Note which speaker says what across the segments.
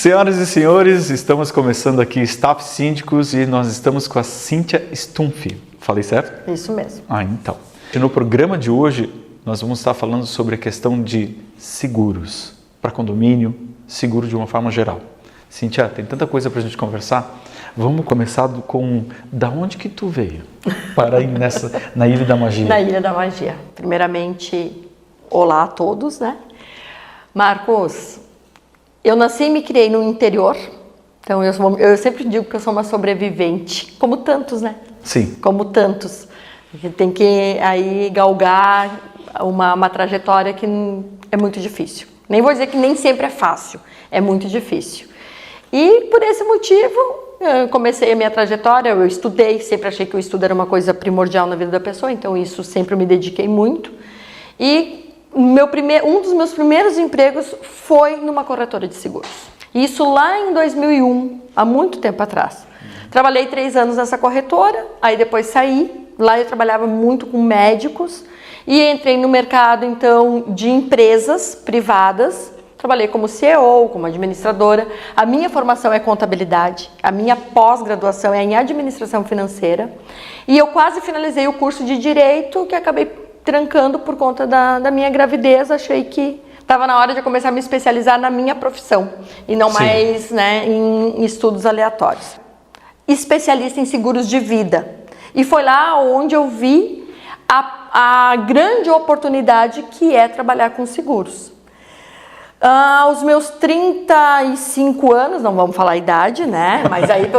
Speaker 1: Senhoras e senhores, estamos começando aqui Staff Síndicos e nós estamos com a Cíntia Stumpf. Falei certo?
Speaker 2: Isso mesmo.
Speaker 1: Então. No programa de hoje, nós vamos estar falando sobre a questão de seguros para condomínio, seguro de uma forma geral. Cíntia, tem tanta coisa para a gente conversar. Vamos começar com da onde que tu veio para ir na Ilha da Magia?
Speaker 2: Na Ilha da Magia. Primeiramente, olá a todos, né? Marcos, eu nasci e me criei no interior, então eu sempre digo que eu sou uma sobrevivente, como tantos, né?
Speaker 1: Sim.
Speaker 2: Como tantos. A gente tem que aí galgar uma trajetória que é muito difícil. Nem vou dizer que nem sempre é fácil, é muito difícil. E por esse motivo, eu comecei a minha trajetória, eu estudei, sempre achei que o estudo era uma coisa primordial na vida da pessoa, então isso sempre me dediquei muito. E um dos meus primeiros empregos foi numa corretora de seguros. Isso lá em 2001, há muito tempo atrás. Trabalhei 3 anos nessa corretora, aí depois saí. Lá eu trabalhava muito com médicos e entrei no mercado, então, de empresas privadas. Trabalhei como CEO, como administradora. A minha formação é contabilidade, a minha pós-graduação é em administração financeira. E eu quase finalizei o curso de Direito, que acabei trancando por conta da minha gravidez. Achei que estava na hora de começar a me especializar na minha profissão e não mais, né, em estudos aleatórios. Especialista em seguros de vida. E foi lá onde eu vi a grande oportunidade que é trabalhar com seguros. Aos meus 35 anos, não vamos falar a idade, né? Mas aí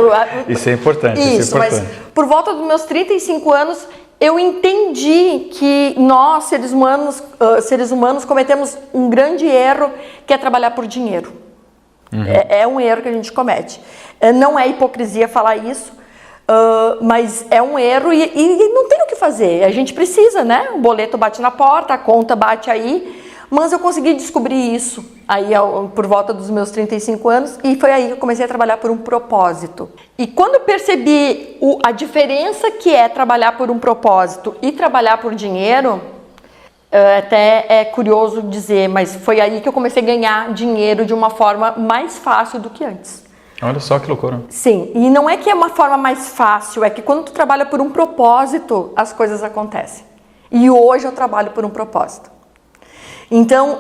Speaker 1: Isso é importante.
Speaker 2: Isso, mas por volta dos meus 35 anos, eu entendi que nós, seres humanos, cometemos um grande erro, que é trabalhar por dinheiro. Uhum. É um erro que a gente comete. Não é hipocrisia falar isso, mas é um erro e não tem o que fazer. A gente precisa, né? O boleto bate na porta, a conta bate aí. Mas eu consegui descobrir isso aí por volta dos meus 35 anos e foi aí que eu comecei a trabalhar por um propósito. E quando eu percebi a diferença que é trabalhar por um propósito e trabalhar por dinheiro, até é curioso dizer, mas foi aí que eu comecei a ganhar dinheiro de uma forma mais fácil do que antes.
Speaker 1: Olha só que loucura.
Speaker 2: Sim, e não é que é uma forma mais fácil, é que quando tu trabalha por um propósito, as coisas acontecem. E hoje eu trabalho por um propósito. Então,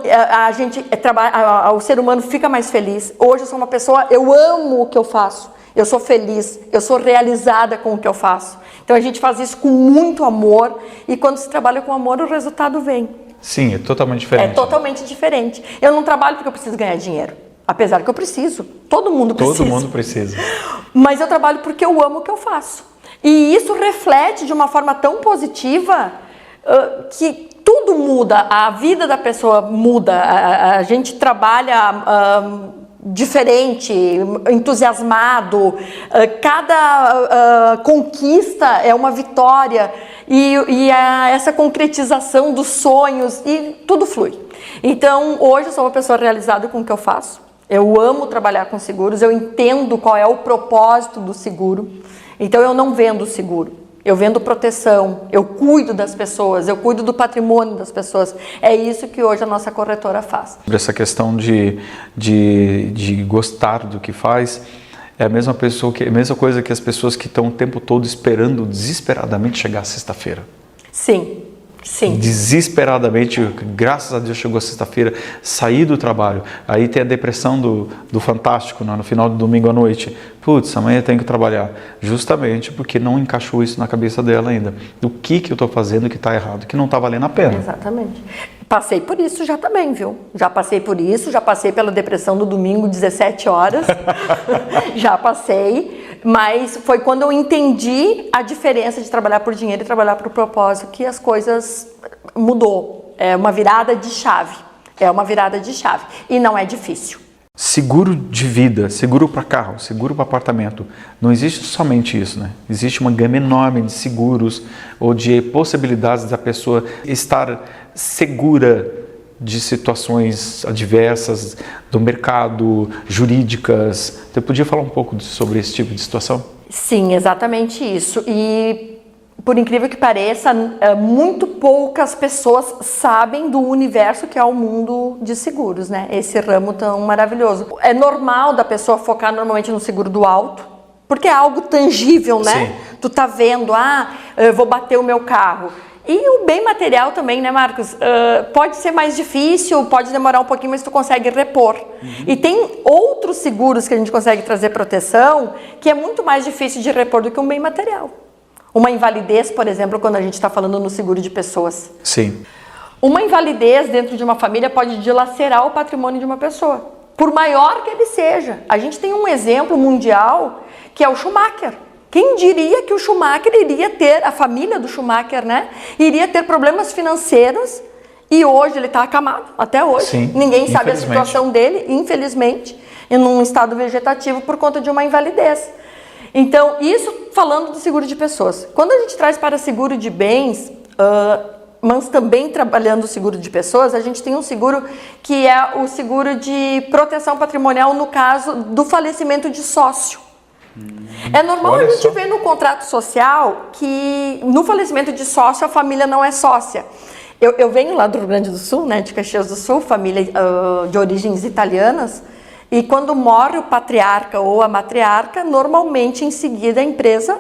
Speaker 2: o ser humano fica mais feliz. Hoje eu sou uma pessoa, eu amo o que eu faço. Eu sou feliz, eu sou realizada com o que eu faço. Então a gente faz isso com muito amor e quando se trabalha com amor, o resultado vem.
Speaker 1: Sim, é totalmente diferente.
Speaker 2: É totalmente diferente. Eu não trabalho porque eu preciso ganhar dinheiro. Apesar que eu preciso. Todo mundo precisa.
Speaker 1: Todo mundo precisa.
Speaker 2: Mas eu trabalho porque eu amo o que eu faço. E isso reflete de uma forma tão positiva que tudo muda, a vida da pessoa muda, a gente trabalha diferente, entusiasmado, cada conquista é uma vitória e essa concretização dos sonhos e tudo flui. Então hoje eu sou uma pessoa realizada com o que eu faço, eu amo trabalhar com seguros, eu entendo qual é o propósito do seguro, então eu não vendo seguro. Eu vendo proteção, eu cuido das pessoas, eu cuido do patrimônio das pessoas. É isso que hoje a nossa corretora faz.
Speaker 1: Sobre essa questão de gostar do que faz, é a mesma coisa que as pessoas que estão o tempo todo esperando desesperadamente chegar a sexta-feira.
Speaker 2: Sim. Sim.
Speaker 1: Desesperadamente, graças a Deus chegou a sexta-feira, saí do trabalho, aí tem a depressão do Fantástico, no final do domingo à noite, putz, amanhã eu tenho que trabalhar, justamente porque não encaixou isso na cabeça dela ainda, o que eu estou fazendo que está errado, que não está valendo a pena.
Speaker 2: Exatamente. Passei por isso já também, viu? Já passei por isso, já passei pela depressão do domingo, 17 horas, já passei. Mas foi quando eu entendi a diferença de trabalhar por dinheiro e trabalhar por propósito que as coisas mudou. É uma virada de chave. É uma virada de chave. E não é difícil.
Speaker 1: Seguro de vida, seguro para carro, seguro para apartamento. Não existe somente isso, né? Existe uma gama enorme de seguros ou de possibilidades da pessoa estar segura de situações adversas do mercado, jurídicas. Você podia falar um pouco sobre esse tipo de situação?
Speaker 2: Sim, exatamente isso. E por incrível que pareça, muito poucas pessoas sabem do universo que é o mundo de seguros, né? Esse ramo tão maravilhoso. É normal da pessoa focar normalmente no seguro do auto, porque é algo tangível, né?
Speaker 1: Sim.
Speaker 2: Tu tá vendo, eu vou bater o meu carro. E o bem material também, né, Marcos? Pode ser mais difícil, pode demorar um pouquinho, mas tu consegue repor. E tem outros seguros que a gente consegue trazer proteção que é muito mais difícil de repor do que um bem material. Uma invalidez, por exemplo, quando a gente está falando no seguro de pessoas.
Speaker 1: Sim.
Speaker 2: Uma invalidez dentro de uma família pode dilacerar o patrimônio de uma pessoa, por maior que ele seja. A gente tem um exemplo mundial que é o Schumacher. Quem diria que o Schumacher iria ter, a família do Schumacher, né, iria ter problemas financeiros e hoje ele está acamado, até hoje.
Speaker 1: Sim,
Speaker 2: ninguém sabe a situação dele, infelizmente, em um estado vegetativo por conta de uma invalidez. Então, isso falando do seguro de pessoas. Quando a gente traz para seguro de bens, mas também trabalhando o seguro de pessoas, a gente tem um seguro que é o seguro de proteção patrimonial no caso do falecimento de sócio. É normal a gente ver no contrato social que no falecimento de sócio a família não é sócia. Eu venho lá do Rio Grande do Sul, né, de Caxias do Sul, família de origens italianas, e quando morre o patriarca ou a matriarca, normalmente em seguida a empresa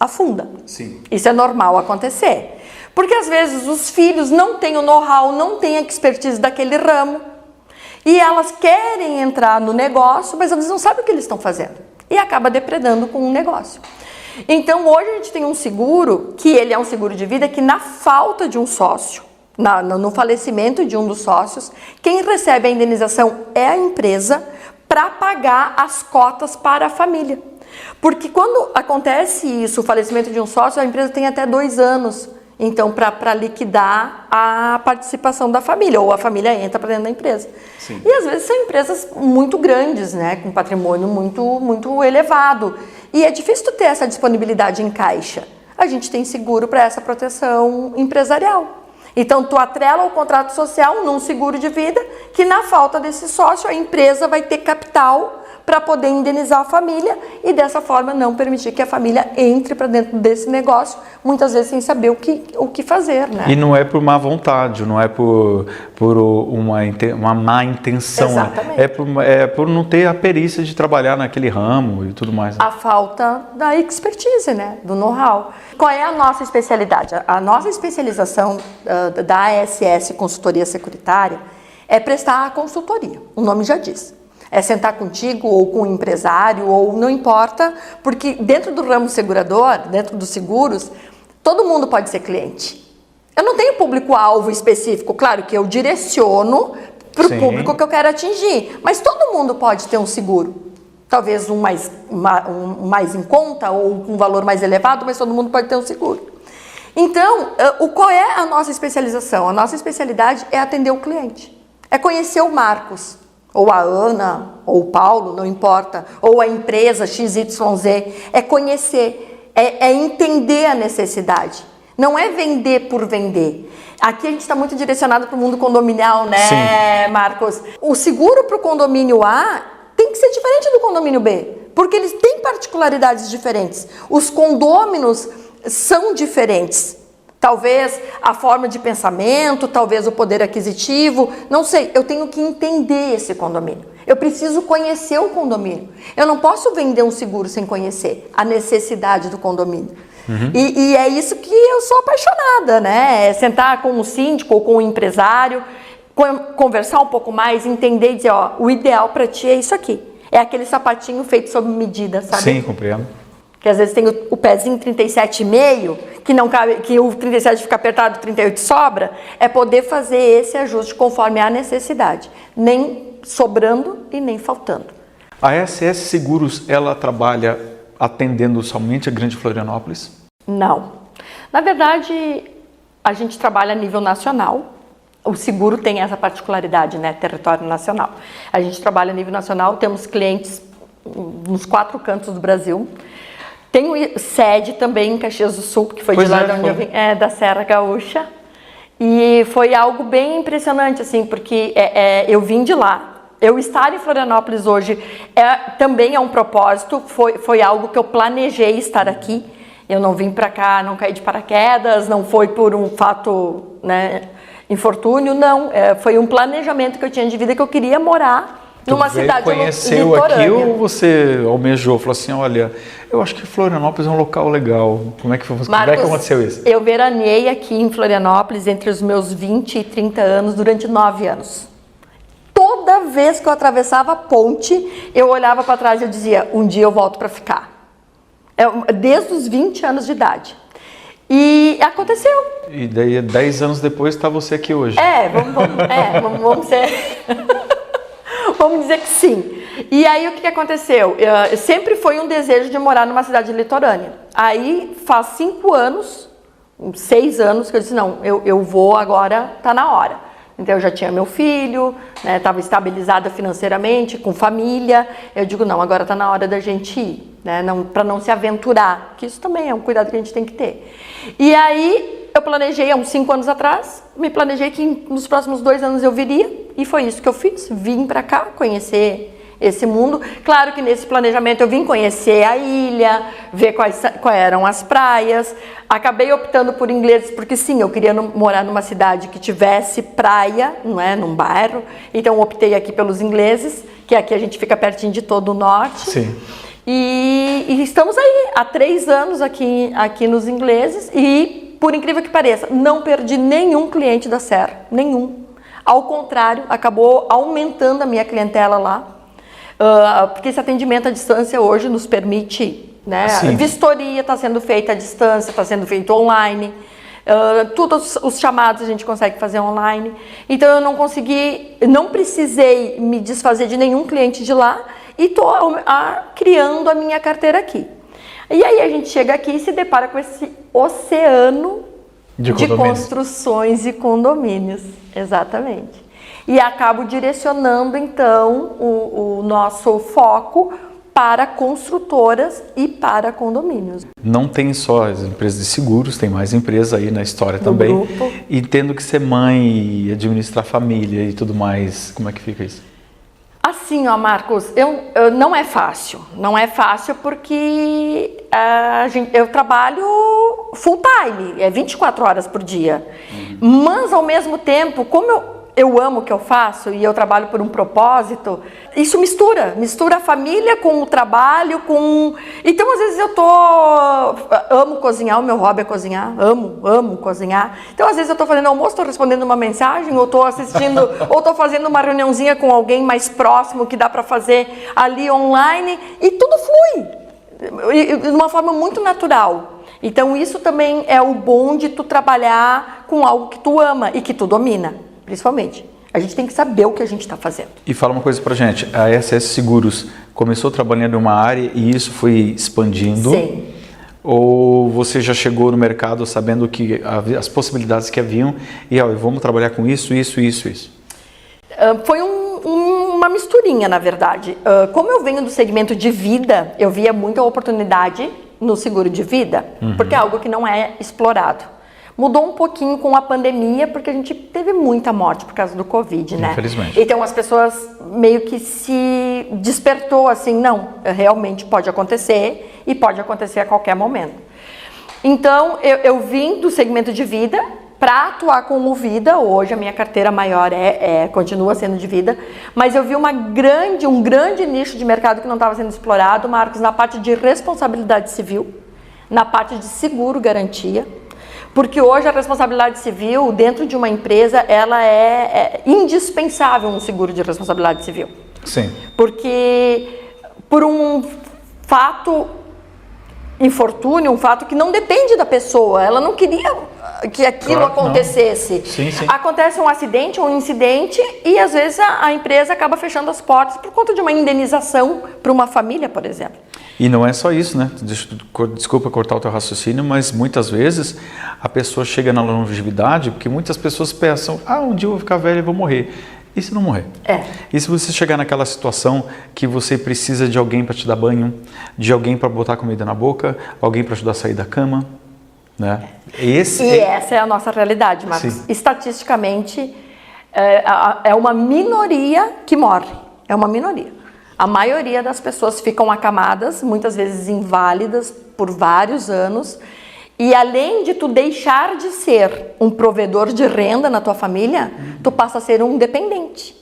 Speaker 2: afunda.
Speaker 1: Sim.
Speaker 2: Isso é normal acontecer. Porque às vezes os filhos não têm o know-how, não têm a expertise daquele ramo, e elas querem entrar no negócio, mas eles não sabem o que eles estão fazendo. E acaba depredando com o negócio. Então hoje a gente tem um seguro, que ele é um seguro de vida, que na falta de um sócio, no falecimento de um dos sócios, quem recebe a indenização é a empresa para pagar as cotas para a família. Porque quando acontece isso, o falecimento de um sócio, a empresa tem até 2 anos, então, para liquidar a participação da família, ou a família entra para dentro da empresa.
Speaker 1: Sim.
Speaker 2: E às vezes são empresas muito grandes, né, com patrimônio muito elevado. E é difícil tu ter essa disponibilidade em caixa. A gente tem seguro para essa proteção empresarial. Então, tu atrela o contrato social num seguro de vida que, na falta desse sócio, a empresa vai ter capital para poder indenizar a família e, dessa forma, não permitir que a família entre para dentro desse negócio, muitas vezes sem saber o que fazer, né?
Speaker 1: E não é por má vontade, não é por uma má intenção.
Speaker 2: Exatamente.
Speaker 1: É por não ter a perícia de trabalhar naquele ramo e tudo mais. Né?
Speaker 2: A falta da expertise, né? Do know-how. Qual é a nossa especialidade? A nossa especialização da ASS Consultoria Securitária é prestar a consultoria, o nome já diz. É sentar contigo ou com um empresário, ou não importa, porque dentro do ramo segurador, dentro dos seguros, todo mundo pode ser cliente. Eu não tenho público-alvo específico, claro que eu direciono para o público que eu quero atingir, mas todo mundo pode ter um seguro. Talvez um mais em conta ou com um valor mais elevado, mas todo mundo pode ter um seguro. Então, qual é a nossa especialização? A nossa especialidade é atender o cliente, é conhecer o Marcos, ou a Ana, ou o Paulo, não importa, ou a empresa XYZ, é conhecer, é entender a necessidade, não é vender por vender. Aqui a gente está muito direcionado para o mundo condominial, né, Sim. Marcos? O seguro para o condomínio A tem que ser diferente do condomínio B, porque eles têm particularidades diferentes. Os condôminos são diferentes. Talvez a forma de pensamento, talvez o poder aquisitivo, não sei, eu tenho que entender esse condomínio. Eu preciso conhecer o condomínio. Eu não posso vender um seguro sem conhecer a necessidade do condomínio. Uhum. E é isso que eu sou apaixonada, né? É sentar com o síndico ou com o empresário, conversar um pouco mais, entender e dizer, ó, o ideal para ti é isso aqui. É aquele sapatinho feito sob medida, sabe?
Speaker 1: Sim, compreendo.
Speaker 2: Que às vezes tem o pezinho 37,5, que não cabe, que o 37 fica apertado, o 38 sobra, é poder fazer esse ajuste conforme a necessidade, nem sobrando e nem faltando.
Speaker 1: A SS Seguros, ela trabalha atendendo somente a Grande Florianópolis?
Speaker 2: Não. Na verdade, a gente trabalha a nível nacional. O seguro tem essa particularidade, né? Território nacional. A gente trabalha a nível nacional, temos clientes nos 4 cantos do Brasil. Tem sede também em Caxias do Sul, que foi de lá de onde eu vim, da Serra Gaúcha. E foi algo bem impressionante, assim, porque eu vim de lá. Eu estar em Florianópolis hoje também é um propósito, foi algo que eu planejei estar aqui. Eu não vim para cá, não caí de paraquedas, não foi por um fato, né, infortúnio, não. Foi um planejamento que eu tinha de vida, que eu queria morar numa cidade
Speaker 1: conheceu aqui ou você almejou? Falou assim, olha, eu acho que Florianópolis é um local legal. Como é que aconteceu isso?
Speaker 2: Eu veraneei aqui em Florianópolis entre os meus 20 e 30 anos durante 9 anos. Toda vez que eu atravessava a ponte, eu olhava para trás e eu dizia, um dia eu volto para ficar. Desde os 20 anos de idade. E aconteceu.
Speaker 1: E daí, 10 anos depois, está você aqui hoje.
Speaker 2: Vamos ser... Vamos dizer que sim. E aí o que aconteceu? Sempre foi um desejo de morar numa cidade litorânea. Aí faz 5 anos, 6 anos que eu disse, não, eu vou agora, tá na hora. Então eu já tinha meu filho, né, estava estabilizada financeiramente, com família. Eu digo, não, agora tá na hora da gente ir, né, para não se aventurar, que isso também é um cuidado que a gente tem que ter. E aí eu planejei, há uns 5 anos atrás, me planejei que nos próximos 2 anos eu viria, e foi isso que eu fiz. Vim para cá conhecer esse mundo. Claro que nesse planejamento eu vim conhecer a ilha, ver quais eram as praias. Acabei optando por ingleses porque sim, eu queria morar numa cidade que tivesse praia, não é, num bairro. Então optei aqui pelos ingleses, que aqui a gente fica pertinho de todo o norte.
Speaker 1: Sim.
Speaker 2: E estamos aí há 3 anos aqui nos ingleses e, por incrível que pareça, não perdi nenhum cliente da Serra, nenhum. Ao contrário, acabou aumentando a minha clientela lá, porque esse atendimento à distância hoje nos permite, né? A vistoria está sendo feita à distância, está sendo feito online, todos os chamados a gente consegue fazer online. Então eu não precisei me desfazer de nenhum cliente de lá e estou criando a minha carteira aqui. E aí a gente chega aqui e se depara com esse oceano de construções e condomínios, exatamente. E acabo direcionando, então, o nosso foco para construtoras e para condomínios.
Speaker 1: Não tem só as empresas de seguros, tem mais empresas aí na história também.
Speaker 2: Grupo.
Speaker 1: E tendo que ser mãe, administrar família e tudo mais, como é que fica isso?
Speaker 2: Assim, ó, Marcos, não é fácil. Não é fácil porque eu trabalho full time, 24 horas por dia. Mas, ao mesmo tempo, como eu amo o que eu faço e eu trabalho por um propósito, isso mistura a família com o trabalho, Então, às vezes amo cozinhar, o meu hobby é cozinhar, amo cozinhar. Então, às vezes eu tô fazendo almoço, estou respondendo uma mensagem, ou tô assistindo, ou tô fazendo uma reuniãozinha com alguém mais próximo que dá para fazer ali online, e tudo flui de uma forma muito natural. Então, isso também é o bom de tu trabalhar com algo que tu ama e que tu domina. Principalmente. A gente tem que saber o que a gente está fazendo.
Speaker 1: E fala uma coisa pra gente, a SS Seguros começou trabalhando em uma área e isso foi expandindo?
Speaker 2: Sim.
Speaker 1: Ou você já chegou no mercado sabendo que as possibilidades que haviam e vamos trabalhar com isso?
Speaker 2: Foi uma misturinha, na verdade. Como eu venho do segmento de vida, eu via muita oportunidade no seguro de vida, porque é algo que não é explorado. Mudou um pouquinho com a pandemia, porque a gente teve muita morte por causa do Covid, né?
Speaker 1: Infelizmente.
Speaker 2: Então as pessoas meio que se despertou assim, não, realmente pode acontecer e pode acontecer a qualquer momento. Então eu vim do segmento de vida para atuar como vida. Hoje a minha carteira maior continua sendo de vida, mas eu vi um grande nicho de mercado que não estava sendo explorado, Marcos, na parte de responsabilidade civil, na parte de seguro garantia. Porque hoje a responsabilidade civil dentro de uma empresa, ela é indispensável um seguro de responsabilidade civil.
Speaker 1: Sim.
Speaker 2: Porque por um fato infortúnio, um fato que não depende da pessoa, ela não queria que aquilo acontecesse.
Speaker 1: Sim.
Speaker 2: Acontece um acidente ou um incidente e às vezes a empresa acaba fechando as portas por conta de uma indenização para uma família, por exemplo.
Speaker 1: E não é só isso, né? Desculpa cortar o teu raciocínio, mas muitas vezes a pessoa chega na longevidade porque muitas pessoas pensam, um dia eu vou ficar velho e vou morrer. E se não morrer? E se você chegar naquela situação que você precisa de alguém para te dar banho, de alguém para botar comida na boca, alguém para ajudar a sair da cama, né? Essa
Speaker 2: é a nossa realidade, Marcos.
Speaker 1: Sim.
Speaker 2: Estatisticamente, é uma minoria que morre. É uma minoria. A maioria das pessoas ficam acamadas, muitas vezes inválidas por vários anos, e além de tu deixar de ser um provedor de renda na tua família, tu passa a ser um dependente.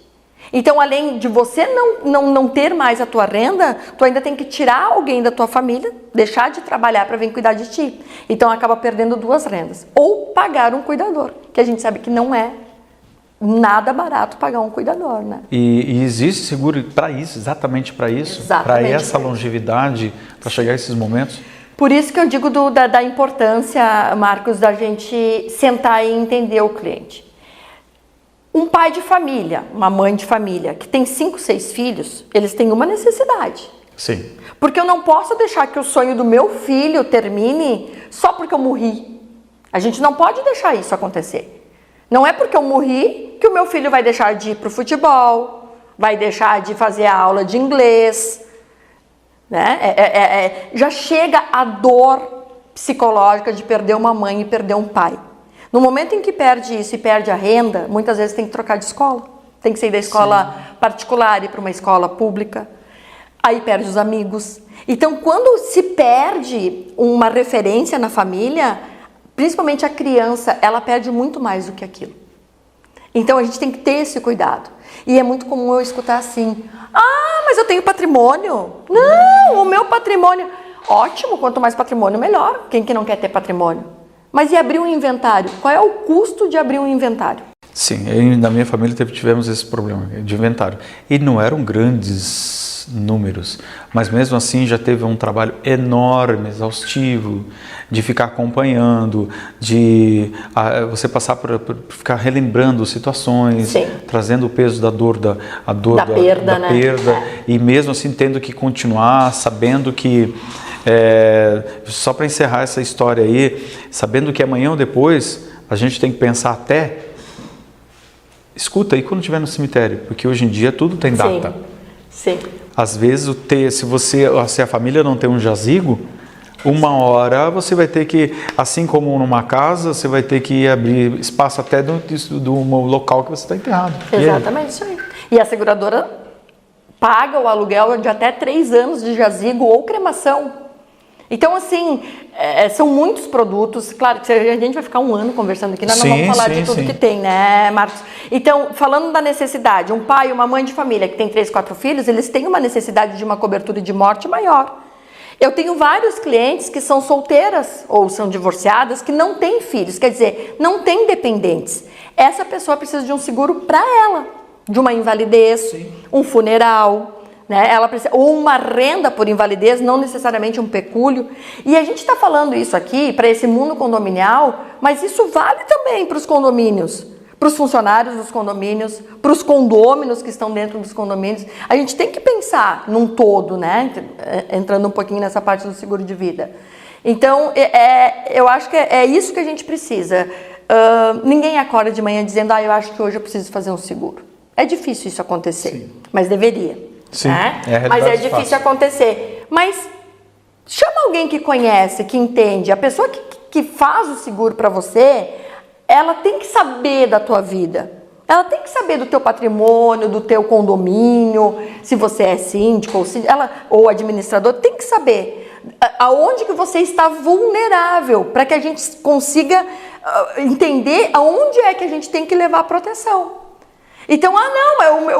Speaker 2: Então, além de você não ter mais a tua renda, tu ainda tem que tirar alguém da tua família, deixar de trabalhar para vir cuidar de ti. Então, acaba perdendo duas rendas. Ou pagar um cuidador, que a gente sabe que não é nada barato pagar um cuidador, né?
Speaker 1: E existe seguro para isso, exatamente para isso? Para essa longevidade, para chegar a esses momentos?
Speaker 2: Por isso que eu digo da importância, Marcos, da gente sentar e entender o cliente. Um pai de família, uma mãe de família, que tem 5, 6 filhos, eles têm uma necessidade.
Speaker 1: Sim.
Speaker 2: Porque eu não posso deixar que o sonho do meu filho termine só porque eu morri. A gente não pode deixar isso acontecer. Não é porque eu morri que o meu filho vai deixar de ir para o futebol, vai deixar de fazer a aula de inglês. Né? Já chega a dor psicológica de perder uma mãe e perder um pai. No momento em que perde isso e perde a renda, muitas vezes tem que trocar de escola. Tem que sair da escola particular e ir para uma escola pública. Aí perde os amigos. Então, quando se perde uma referência na família, principalmente a criança, ela perde muito mais do que aquilo. Então, a gente tem que ter esse cuidado. E é muito comum eu escutar assim: ah, mas eu tenho patrimônio. Não, o meu patrimônio... Ótimo, quanto mais patrimônio, melhor. Quem que não quer ter patrimônio? Mas e abrir um inventário? Qual é o custo de abrir um inventário?
Speaker 1: Sim, na minha família tivemos esse problema de inventário. E não eram grandes números, mas mesmo assim já teve um trabalho enorme, exaustivo, de ficar acompanhando, de você passar por ficar relembrando situações,
Speaker 2: Sim.
Speaker 1: trazendo o peso da dor, da
Speaker 2: perda, né?
Speaker 1: perda, e mesmo assim tendo que continuar, sabendo que só para encerrar essa história aí, sabendo que amanhã ou depois a gente tem que pensar até, escuta aí quando estiver no cemitério, porque hoje em dia tudo tem data.
Speaker 2: Sim.
Speaker 1: Às vezes, se a família não tem um jazigo, uma hora você vai ter que, assim como numa casa, você vai ter que abrir espaço até do local que você está enterrado.
Speaker 2: Exatamente, isso aí. E a seguradora paga o aluguel de até 3 anos de jazigo ou cremação. Então, assim, são muitos produtos. Claro que a gente vai ficar um ano conversando aqui, nós não vamos falar de tudo que tem, né, Marcos? Então, falando da necessidade, um pai e uma mãe de família que tem 3, 4 filhos, eles têm uma necessidade de uma cobertura de morte maior. Eu tenho vários clientes que são solteiras ou são divorciadas que não têm filhos, quer dizer, não têm dependentes. Essa pessoa precisa de um seguro para ela, de uma invalidez, um funeral, né? Ela precisa, ou uma renda por invalidez, não necessariamente um pecúlio. E a gente está falando isso aqui para esse mundo condominial, mas isso vale também para os condomínios, para os funcionários dos condomínios, para os condôminos que estão dentro dos condomínios. A gente tem que pensar num todo, né? Entrando um pouquinho nessa parte do seguro de vida. Então, eu acho que é isso que a gente precisa. Ninguém acorda de manhã dizendo, eu acho que hoje eu preciso fazer um seguro. É difícil isso acontecer, mas deveria.
Speaker 1: Sim,
Speaker 2: né?
Speaker 1: Mas
Speaker 2: é difícil acontecer. Mas chama alguém que conhece, que entende. A pessoa que faz o seguro para você, ela tem que saber da tua vida. Ela tem que saber do teu patrimônio, do teu condomínio, se você é síndico ou administrador, tem que saber aonde que você está vulnerável, para que a gente consiga entender aonde é que a gente tem que levar a proteção. Então,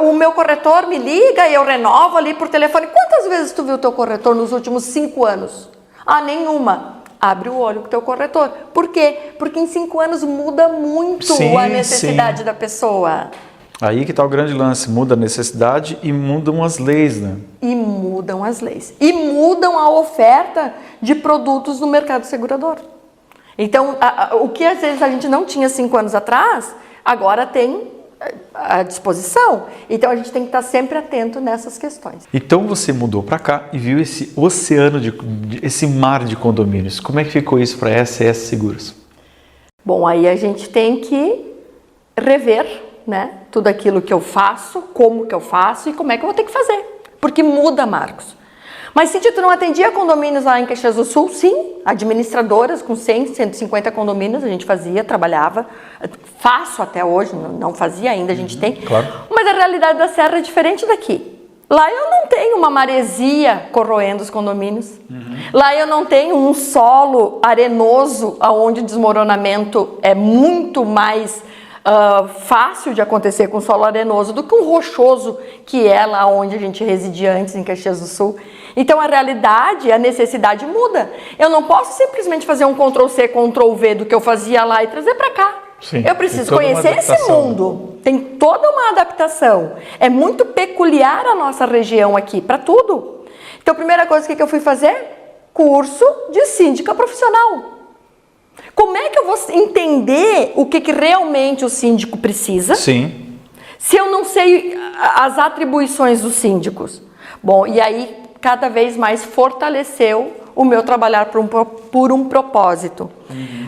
Speaker 2: o meu corretor me liga e eu renovo ali por telefone. Quantas vezes tu viu o teu corretor nos últimos 5 anos? Nenhuma. Abre o olho com o teu corretor. Por quê? Porque em 5 anos muda muito a necessidade da pessoa.
Speaker 1: Aí que está o grande lance. Muda a necessidade e mudam as leis, né?
Speaker 2: E mudam as leis. E mudam a oferta de produtos no mercado segurador. Então, o que às vezes a gente não tinha 5 anos atrás, agora tem à disposição. Então a gente tem que estar sempre atento nessas questões.
Speaker 1: Então você mudou para cá e viu esse oceano, esse mar de condomínios. Como é que ficou isso para a SS Seguros?
Speaker 2: Bom, aí a gente tem que rever, né, tudo aquilo que eu faço, como que eu faço e como é que eu vou ter que fazer. Porque muda, Marcos. Mas, Cíntia, tu não atendia condomínios lá em Caxias do Sul? Sim, administradoras com 100, 150 condomínios, a gente fazia, trabalhava. Faço até hoje, não fazia ainda, a gente tem.
Speaker 1: Claro.
Speaker 2: Mas a realidade da Serra é diferente daqui. Lá eu não tenho uma maresia corroendo os condomínios. Lá eu não tenho um solo arenoso, onde o desmoronamento é muito mais fácil de acontecer com solo arenoso do que um rochoso, que é lá onde a gente residia antes, em Caxias do Sul. Então a realidade, a necessidade muda. Eu não posso simplesmente fazer um Ctrl+C, Ctrl+V do que eu fazia lá e trazer para cá.
Speaker 1: Sim,
Speaker 2: eu preciso conhecer esse mundo. Tem toda uma adaptação. É muito peculiar a nossa região aqui, para tudo. Então, a primeira coisa que eu fui fazer? Curso de síndica profissional. Como é que eu vou entender o que realmente o síndico precisa?
Speaker 1: Sim.
Speaker 2: Se eu não sei as atribuições dos síndicos. Bom, e aí cada vez mais fortaleceu o meu trabalhar por um propósito.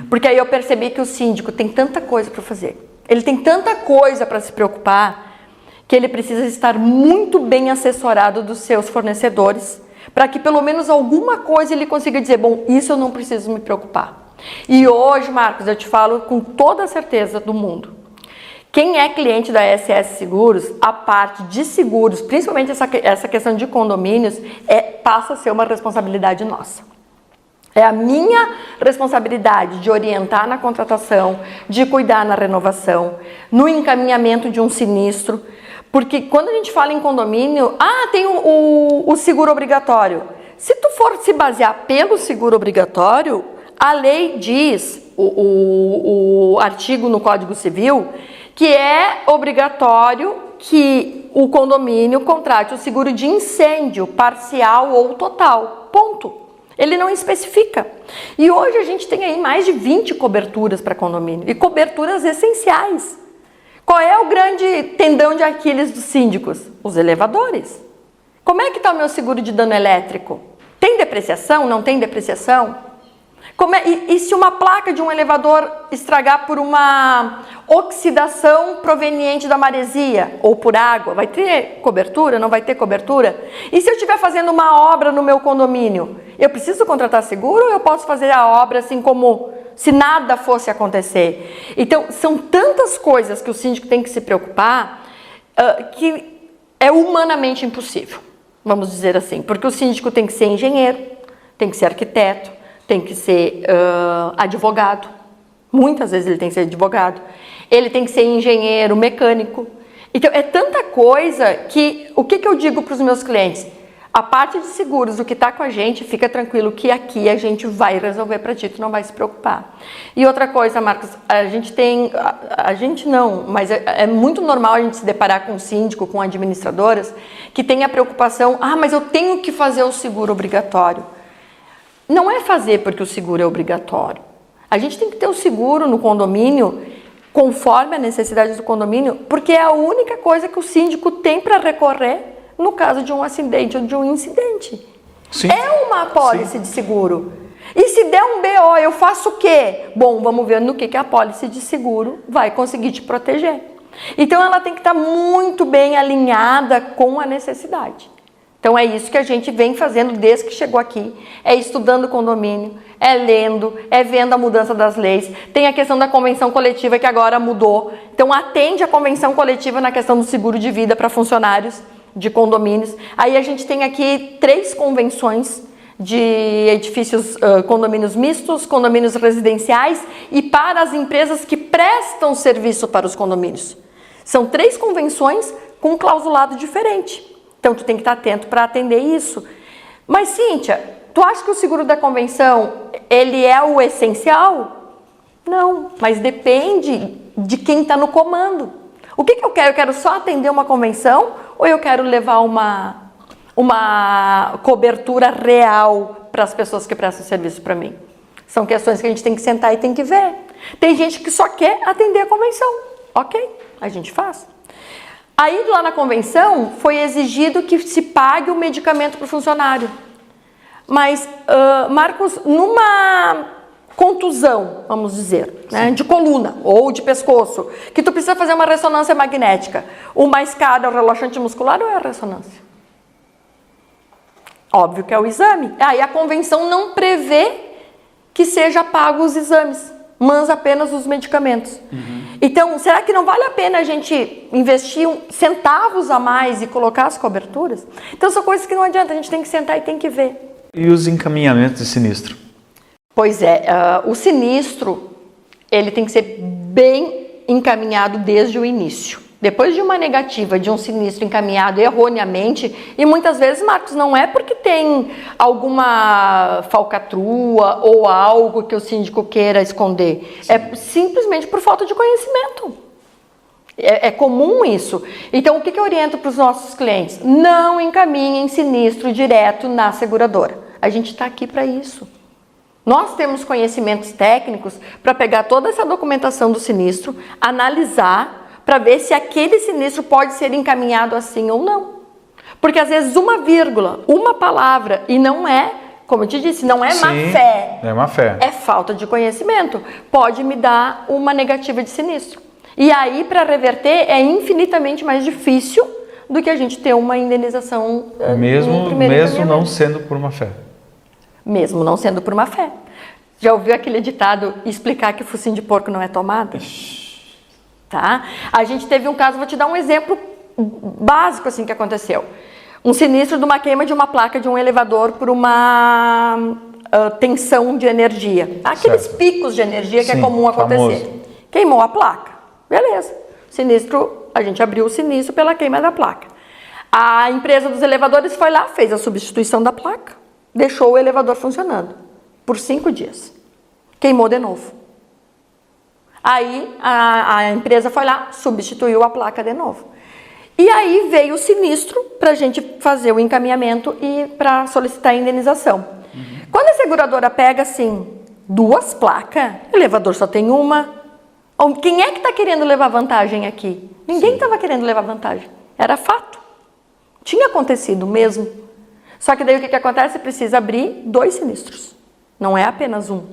Speaker 2: Porque aí eu percebi que o síndico tem tanta coisa para fazer. Ele tem tanta coisa para se preocupar que ele precisa estar muito bem assessorado dos seus fornecedores para que pelo menos alguma coisa ele consiga dizer, bom, isso eu não preciso me preocupar. E hoje, Marcos, eu te falo com toda a certeza do mundo. Quem é cliente da SS Seguros, a parte de seguros, principalmente essa questão de condomínios, passa a ser uma responsabilidade nossa. É a minha responsabilidade de orientar na contratação, de cuidar na renovação, no encaminhamento de um sinistro. Porque quando a gente fala em condomínio, tem o seguro obrigatório. Se tu for se basear pelo seguro obrigatório, a lei diz, o artigo no Código Civil, que é obrigatório que o condomínio contrate o seguro de incêndio parcial ou total. Ponto. Ele não especifica. E hoje a gente tem aí mais de 20 coberturas para condomínio. E coberturas essenciais. Qual é o grande tendão de Aquiles dos síndicos? Os elevadores. Como é que está o meu seguro de dano elétrico? Tem depreciação? Não tem depreciação? E se uma placa de um elevador estragar por uma oxidação proveniente da maresia ou por água, vai ter cobertura? Não vai ter cobertura? E se eu estiver fazendo uma obra no meu condomínio, eu preciso contratar seguro ou eu posso fazer a obra assim como se nada fosse acontecer? Então, são tantas coisas que o síndico tem que se preocupar que é humanamente impossível, vamos dizer assim, porque o síndico tem que ser engenheiro, tem que ser arquiteto, tem que ser advogado, muitas vezes ele tem que ser advogado, ele tem que ser engenheiro, mecânico. Então é tanta coisa que, o que eu digo para os meus clientes? A parte de seguros, o que está com a gente, fica tranquilo que aqui a gente vai resolver para ti, tu não vai se preocupar. E outra coisa, Marcos, a gente não, mas é muito normal a gente se deparar com síndico, com administradoras, que tem a preocupação, mas eu tenho que fazer o seguro obrigatório. Não é fazer porque o seguro é obrigatório. A gente tem que ter o seguro no condomínio conforme a necessidade do condomínio, porque é a única coisa que o síndico tem para recorrer no caso de um acidente ou de um incidente.
Speaker 1: Sim.
Speaker 2: É uma apólice de seguro. E se der um BO, eu faço o quê? Bom, vamos ver no que a apólice de seguro vai conseguir te proteger. Então ela tem que estar muito bem alinhada com a necessidade. Então é isso que a gente vem fazendo desde que chegou aqui, é estudando o condomínio, é lendo, é vendo a mudança das leis. Tem a questão da convenção coletiva que agora mudou, então atende a convenção coletiva na questão do seguro de vida para funcionários de condomínios. Aí a gente tem aqui 3 convenções de edifícios, condomínios mistos, condomínios residenciais e para as empresas que prestam serviço para os condomínios. São 3 convenções com um clausulado diferente. Então, tu tem que estar atento para atender isso. Mas, Cíntia, tu acha que o seguro da convenção, ele é o essencial? Não, mas depende de quem está no comando. O que eu quero? Eu quero só atender uma convenção ou eu quero levar uma cobertura real para as pessoas que prestam serviço para mim? São questões que a gente tem que sentar e tem que ver. Tem gente que só quer atender a convenção. Ok, a gente faz. Aí lá na convenção foi exigido que se pague o medicamento para o funcionário. Mas, Marcos, numa contusão, vamos dizer, né, de coluna ou de pescoço, que tu precisa fazer uma ressonância magnética, o mais caro é o relaxante muscular ou é a ressonância? Óbvio que é o exame. Aí a convenção não prevê que seja pago os exames, mas apenas os medicamentos. Então, será que não vale a pena a gente investir centavos a mais e colocar as coberturas? Então, são coisas que não adianta, a gente tem que sentar e tem que ver.
Speaker 1: E os encaminhamentos de sinistro?
Speaker 2: Pois é, o sinistro, ele tem que ser bem encaminhado desde o início. Depois de uma negativa, de um sinistro encaminhado erroneamente, e muitas vezes, Marcos, não é porque tem alguma falcatrua ou algo que o síndico queira esconder, é simplesmente por falta de conhecimento. É comum isso. Então, o que eu oriento para os nossos clientes? Não encaminhem sinistro direto na seguradora. A gente está aqui para isso. Nós temos conhecimentos técnicos para pegar toda essa documentação do sinistro, analisar, para ver se aquele sinistro pode ser encaminhado assim ou não. Porque às vezes uma vírgula, uma palavra, e não é, como eu te disse, não é má fé.
Speaker 1: É má fé.
Speaker 2: É falta de conhecimento. Pode me dar uma negativa de sinistro. E aí, para reverter, é infinitamente mais difícil do que a gente ter uma indenização
Speaker 1: mesmo não sendo por má fé. Mesmo
Speaker 2: não sendo por má fé. Já ouviu aquele ditado, explicar que focinho de porco não é tomada? Tá? A gente teve um caso, vou te dar um exemplo básico assim que aconteceu. Um sinistro de uma queima de uma placa de um elevador por uma tensão de energia. Aqueles picos de energia que é comum acontecer. Famoso. Queimou a placa. Beleza. Sinistro, a gente abriu o sinistro pela queima da placa. A empresa dos elevadores foi lá, fez a substituição da placa, deixou o elevador funcionando por 5 dias. Queimou de novo. Aí a empresa foi lá, substituiu a placa de novo. E aí veio o sinistro para a gente fazer o encaminhamento e para solicitar a indenização. Quando a seguradora pega assim, 2 placas, o elevador só tem uma. Quem é que está querendo levar vantagem aqui? Ninguém estava querendo levar vantagem. Era fato. Tinha acontecido mesmo. Só que daí o que acontece? Precisa abrir 2 sinistros. Não é apenas um.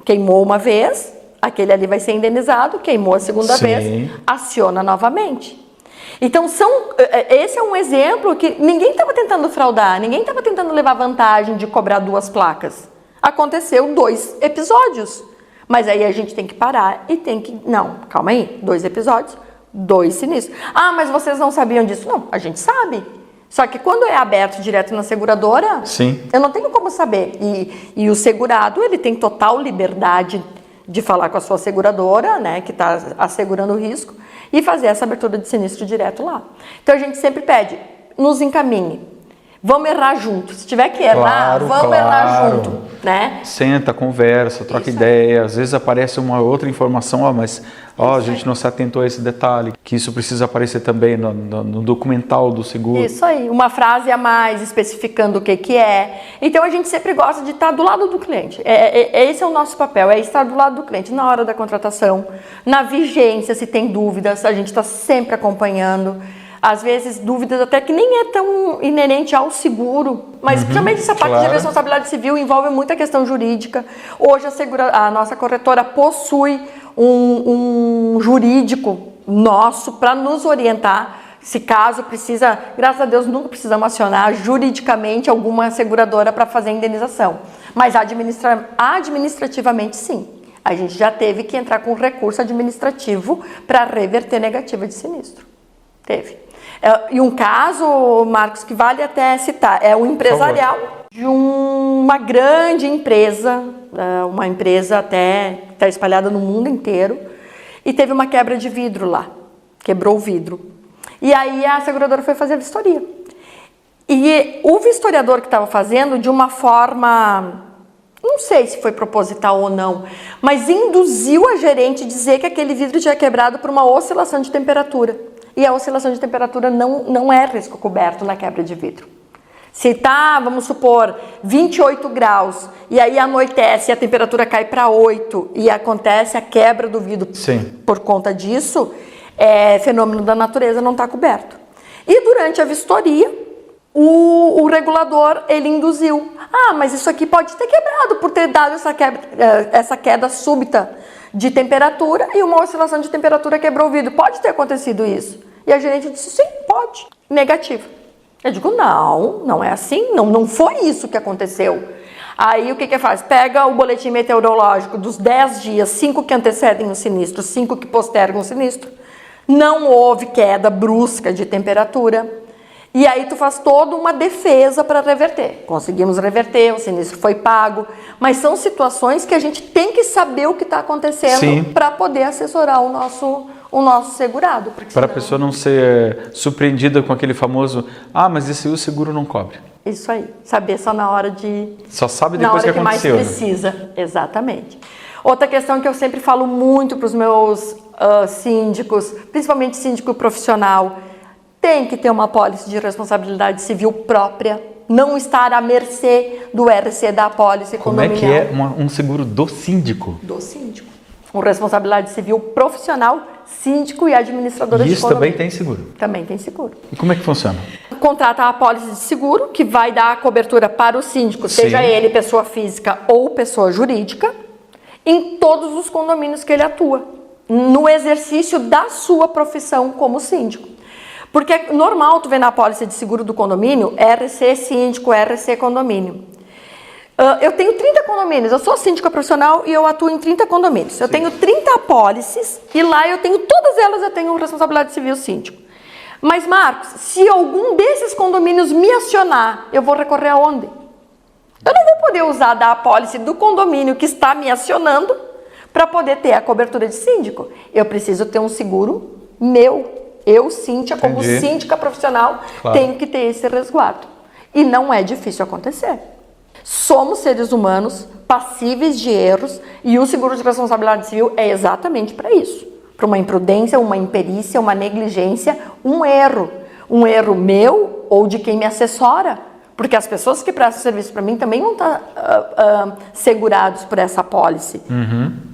Speaker 2: Queimou uma vez, aquele ali vai ser indenizado, queimou a segunda vez, aciona novamente. Então, esse é um exemplo que ninguém estava tentando fraudar, ninguém estava tentando levar vantagem de cobrar 2 placas. Aconteceu 2 episódios. Mas aí a gente tem que parar e tem que... Não, calma aí, 2 episódios, 2 sinistros. Ah, mas vocês não sabiam disso? Não, a gente sabe. Só que quando é aberto direto na seguradora, eu não tenho como saber. E o segurado, ele tem total liberdade de falar com a sua seguradora, né, que está assegurando o risco, e fazer essa abertura de sinistro direto lá. Então a gente sempre pede, nos encaminhe. Vamos errar junto. Se tiver que errar, vamos errar junto, né?
Speaker 1: Senta, conversa, troca ideia. Às vezes aparece uma outra informação, mas a gente não se atentou a esse detalhe, que isso precisa aparecer também no documental do seguro.
Speaker 2: Isso aí, uma frase a mais especificando o que é. Então a gente sempre gosta de estar do lado do cliente. Esse é o nosso papel, é estar do lado do cliente na hora da contratação, na vigência, se tem dúvidas, a gente está sempre acompanhando. Às vezes, dúvidas até que nem é tão inerente ao seguro, mas principalmente essa parte de responsabilidade civil envolve muita questão jurídica. Hoje, a nossa corretora possui um jurídico nosso para nos orientar, se caso precisa, graças a Deus, nunca precisamos acionar juridicamente alguma seguradora para fazer a indenização. Mas administrativamente, sim. A gente já teve que entrar com recurso administrativo para reverter negativa de sinistro. Teve. E um caso, Marcos, que vale até citar, é o empresarial de uma grande empresa, uma empresa até que está espalhada no mundo inteiro, e teve uma quebra de vidro lá, quebrou o vidro. E aí a seguradora foi fazer a vistoria. E o vistoriador que estava fazendo, de uma forma, não sei se foi proposital ou não, mas induziu a gerente a dizer que aquele vidro tinha quebrado por uma oscilação de temperatura. E a oscilação de temperatura não é risco coberto na quebra de vidro. Se está, vamos supor, 28 graus, e aí anoitece e a temperatura cai para 8 e acontece a quebra do vidro por conta disso, fenômeno da natureza não está coberto. E durante a vistoria, o regulador, ele induziu. Mas isso aqui pode ter quebrado por ter dado essa queda súbita de temperatura e uma oscilação de temperatura quebrou o vidro. Pode ter acontecido isso. E a gerente disse, sim, pode. Negativo. Eu digo, não é assim, não foi isso que aconteceu. Aí o que faz? Pega o boletim meteorológico dos 10 dias, 5 que antecedem o sinistro, 5 que postergam o sinistro. Não houve queda brusca de temperatura. E aí tu faz toda uma defesa para reverter. Conseguimos reverter, o sinistro foi pago. Mas são situações que a gente tem que saber o que está acontecendo para poder assessorar o nosso segurado.
Speaker 1: Para a pessoa não ser surpreendida com aquele famoso, mas esse aí o seguro não cobre.
Speaker 2: Isso aí, saber só na hora de...
Speaker 1: Só sabe depois que aconteceu.
Speaker 2: Mais precisa, exatamente. Outra questão que eu sempre falo muito para os meus síndicos, principalmente síndico profissional, tem que ter uma apólice de responsabilidade civil própria, não estar à mercê do RC da apólice condominial.
Speaker 1: Como é que é um seguro do síndico?
Speaker 2: Do síndico. Com responsabilidade civil profissional, síndico e administradora de condomínio.
Speaker 1: Isso também tem seguro?
Speaker 2: Também tem seguro.
Speaker 1: E como é que funciona?
Speaker 2: Contrata a apólice de seguro, que vai dar a cobertura para o síndico, seja ele pessoa física ou pessoa jurídica, em todos os condomínios que ele atua, no exercício da sua profissão como síndico. Porque é normal tu ver na apólice de seguro do condomínio, RC síndico, RC condomínio. Eu tenho 30 condomínios, eu sou síndica profissional e eu atuo em 30 condomínios. Eu tenho 30 apólices e lá todas elas eu tenho responsabilidade civil síndico. Mas, Marcos, se algum desses condomínios me acionar, eu vou recorrer aonde? Eu não vou poder usar da apólice do condomínio que está me acionando para poder ter a cobertura de síndico. Eu preciso ter um seguro meu. Eu, Cíntia, como síndica profissional, tenho que ter esse resguardo. E não é difícil acontecer. Somos seres humanos passíveis de erros e o seguro de responsabilidade civil é exatamente para isso. Para uma imprudência, uma imperícia, uma negligência, um erro. Um erro meu ou de quem me assessora. Porque as pessoas que prestam serviço para mim também vão estar segurados por essa apólice.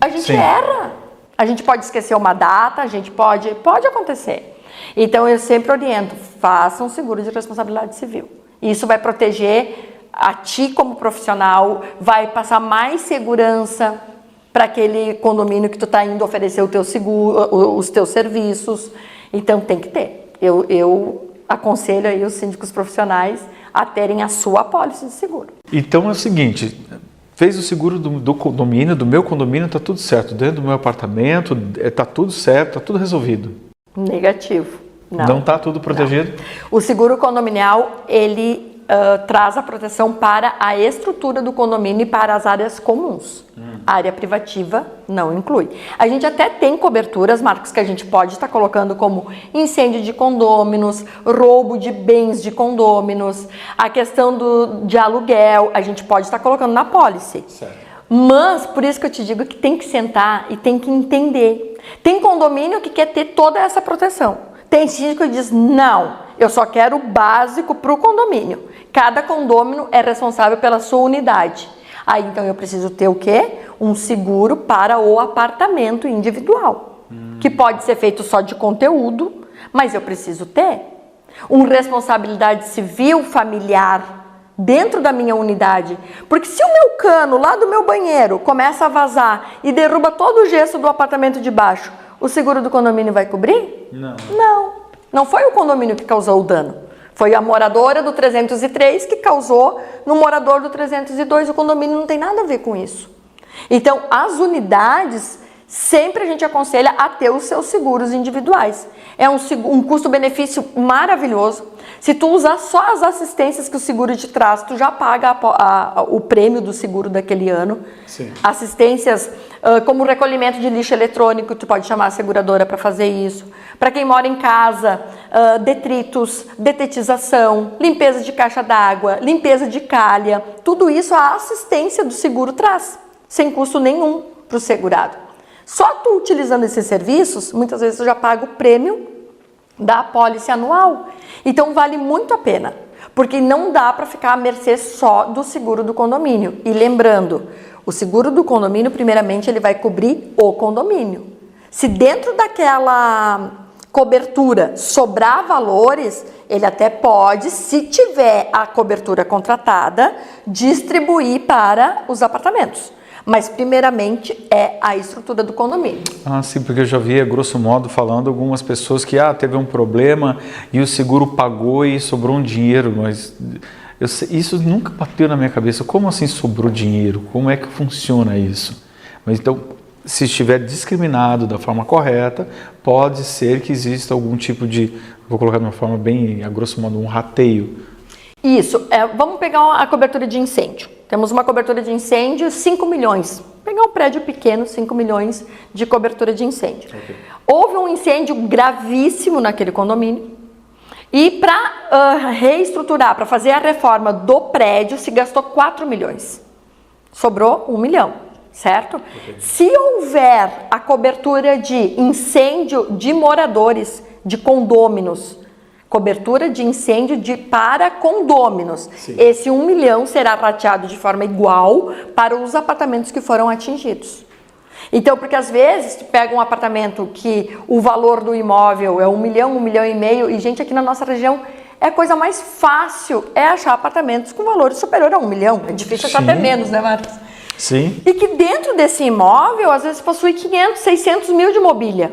Speaker 2: A gente erra. A gente pode esquecer uma data, a gente pode acontecer. Então eu sempre oriento, faça um seguro de responsabilidade civil. Isso vai proteger a ti como profissional, vai passar mais segurança para aquele condomínio que tu está indo oferecer o teu seguro, os teus serviços. Então tem que ter. Eu aconselho aí os síndicos profissionais a terem a sua apólice de seguro.
Speaker 1: Então é o seguinte, fez o seguro do condomínio, do meu condomínio, está tudo certo. Dentro do meu apartamento, está tudo certo, está tudo resolvido.
Speaker 2: Negativo.
Speaker 1: Não está tudo protegido?
Speaker 2: Não. O seguro condominial, ele traz a proteção para a estrutura do condomínio e para as áreas comuns. A área privativa não inclui. A gente até tem coberturas, Marcos, que a gente pode estar colocando como incêndio de condôminos, roubo de bens de condôminos, a questão de aluguel, a gente pode estar colocando na apólice.
Speaker 1: Certo.
Speaker 2: Mas, por isso que eu te digo que tem que sentar e tem que entender. Tem condomínio que quer ter toda essa proteção. Tem síndico que diz, não, eu só quero o básico para o condomínio. Cada condômino é responsável pela sua unidade. Aí, então, eu preciso ter o quê? Um seguro para o apartamento individual. Que pode ser feito só de conteúdo, mas eu preciso ter. Uma responsabilidade civil familiar dentro da minha unidade. Porque se o meu cano lá do meu banheiro começa a vazar e derruba todo o gesso do apartamento de baixo, o seguro do condomínio vai cobrir?
Speaker 1: Não.
Speaker 2: Não foi o condomínio que causou o dano. Foi a moradora do 303 que causou no morador do 302. O condomínio não tem nada a ver com isso. Então, as unidades, sempre a gente aconselha a ter os seus seguros individuais. É um custo-benefício maravilhoso. Se tu usar só as assistências que o seguro te traz, tu já paga o prêmio do seguro daquele ano.
Speaker 1: Sim.
Speaker 2: Assistências como recolhimento de lixo eletrônico, tu pode chamar a seguradora para fazer isso. Para quem mora em casa, detritos, detetização, limpeza de caixa d'água, limpeza de calha, tudo isso a assistência do seguro traz, sem custo nenhum para o segurado. Só tu utilizando esses serviços, muitas vezes tu já paga o prêmio da apólice anual. Então vale muito a pena, porque não dá para ficar à mercê só do seguro do condomínio. E lembrando, o seguro do condomínio, primeiramente, ele vai cobrir o condomínio. Se dentro daquela cobertura sobrar valores, ele até pode, se tiver a cobertura contratada, distribuir para os apartamentos. Mas, primeiramente, é a estrutura do condomínio.
Speaker 1: Ah, sim, porque eu já vi, grosso modo, falando algumas pessoas que teve um problema e o seguro pagou e sobrou um dinheiro, mas Isso nunca bateu na minha cabeça. Como assim sobrou dinheiro? Como é que funciona isso? Mas então, se estiver discriminado da forma correta, pode ser que exista algum tipo de, vou colocar de uma forma bem, a grosso modo, um rateio.
Speaker 2: Isso, vamos pegar a cobertura de incêndio. Temos uma cobertura de incêndio, 5 milhões. Pegar um prédio pequeno, 5 milhões de cobertura de incêndio. Okay. Houve um incêndio gravíssimo naquele condomínio. E para reestruturar, para fazer a reforma do prédio, se gastou 4 milhões. Sobrou 1 milhão, certo? Okay. Se houver a cobertura de incêndio de moradores, de condôminos, cobertura de incêndio para condôminos, sim, esse 1 milhão será rateado de forma igual para os apartamentos que foram atingidos. Então, porque às vezes tu pega um apartamento que o valor do imóvel é 1 milhão, 1 milhão e meio, e gente, aqui na nossa região é a coisa mais fácil achar apartamentos com valor superior a 1 milhão. É difícil achar até menos, né, Marcos?
Speaker 1: Sim.
Speaker 2: E que dentro desse imóvel, às vezes possui 500, 600 mil de mobília.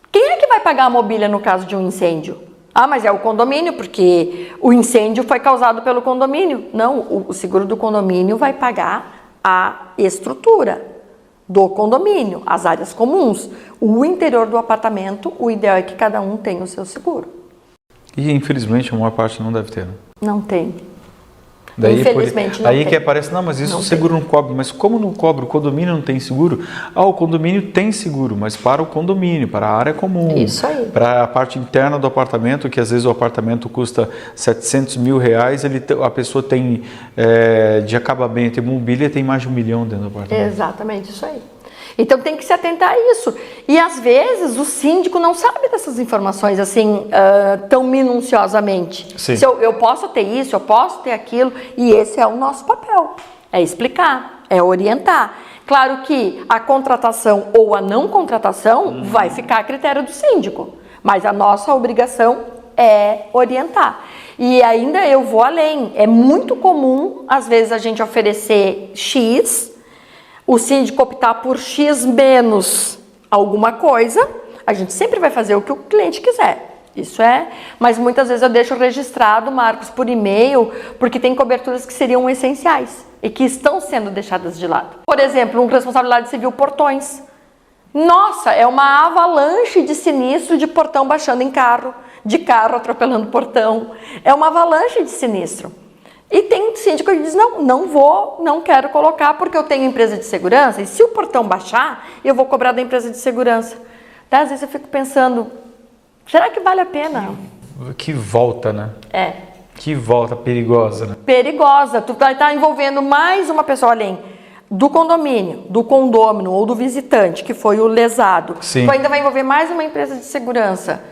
Speaker 2: Quem é que vai pagar a mobília no caso de um incêndio? Ah, mas é o condomínio, porque o incêndio foi causado pelo condomínio. Não, o seguro do condomínio vai pagar a estrutura do condomínio, as áreas comuns. O interior do apartamento, o ideal é que cada um tenha o seu seguro.
Speaker 1: E infelizmente a maior parte não deve ter, né?
Speaker 2: Não tem.
Speaker 1: Daí,
Speaker 2: infelizmente não
Speaker 1: aí
Speaker 2: tem.
Speaker 1: Que aparece, não, mas isso o seguro não cobre. Mas como não cobre? O condomínio não tem seguro? Ah, o condomínio tem seguro, mas para o condomínio, para a área comum.
Speaker 2: Isso aí.
Speaker 1: Para a parte interna do apartamento, que às vezes o apartamento custa 700 mil reais, a pessoa tem de acabamento e mobília, tem mais de 1 milhão dentro do apartamento.
Speaker 2: Exatamente, isso aí. Então tem que se atentar a isso. E às vezes o síndico não sabe dessas informações assim tão minuciosamente.
Speaker 1: Sim.
Speaker 2: Se eu posso ter isso, eu posso ter aquilo, e esse é o nosso papel. É explicar, é orientar. Claro que a contratação ou a não contratação vai ficar a critério do síndico, mas a nossa obrigação é orientar. E ainda eu vou além. É muito comum, às vezes, a gente oferecer X, o síndico optar por X menos alguma coisa, a gente sempre vai fazer o que o cliente quiser. Isso mas muitas vezes eu deixo registrado, Marcos, por e-mail, porque tem coberturas que seriam essenciais e que estão sendo deixadas de lado. Por exemplo, responsabilidade civil portões. Nossa, é uma avalanche de sinistro de portão baixando em carro, de carro atropelando portão. É uma avalanche de sinistro. E tem síndico que diz, não quero colocar porque eu tenho empresa de segurança e se o portão baixar, eu vou cobrar da empresa de segurança. Às vezes eu fico pensando, será que vale a pena?
Speaker 1: Que volta, né? Que volta perigosa, né?
Speaker 2: Perigosa. Tu vai estar envolvendo mais uma pessoa além do condomínio, do condômino ou do visitante, que foi o lesado.
Speaker 1: Sim.
Speaker 2: Tu ainda vai envolver mais uma empresa de segurança.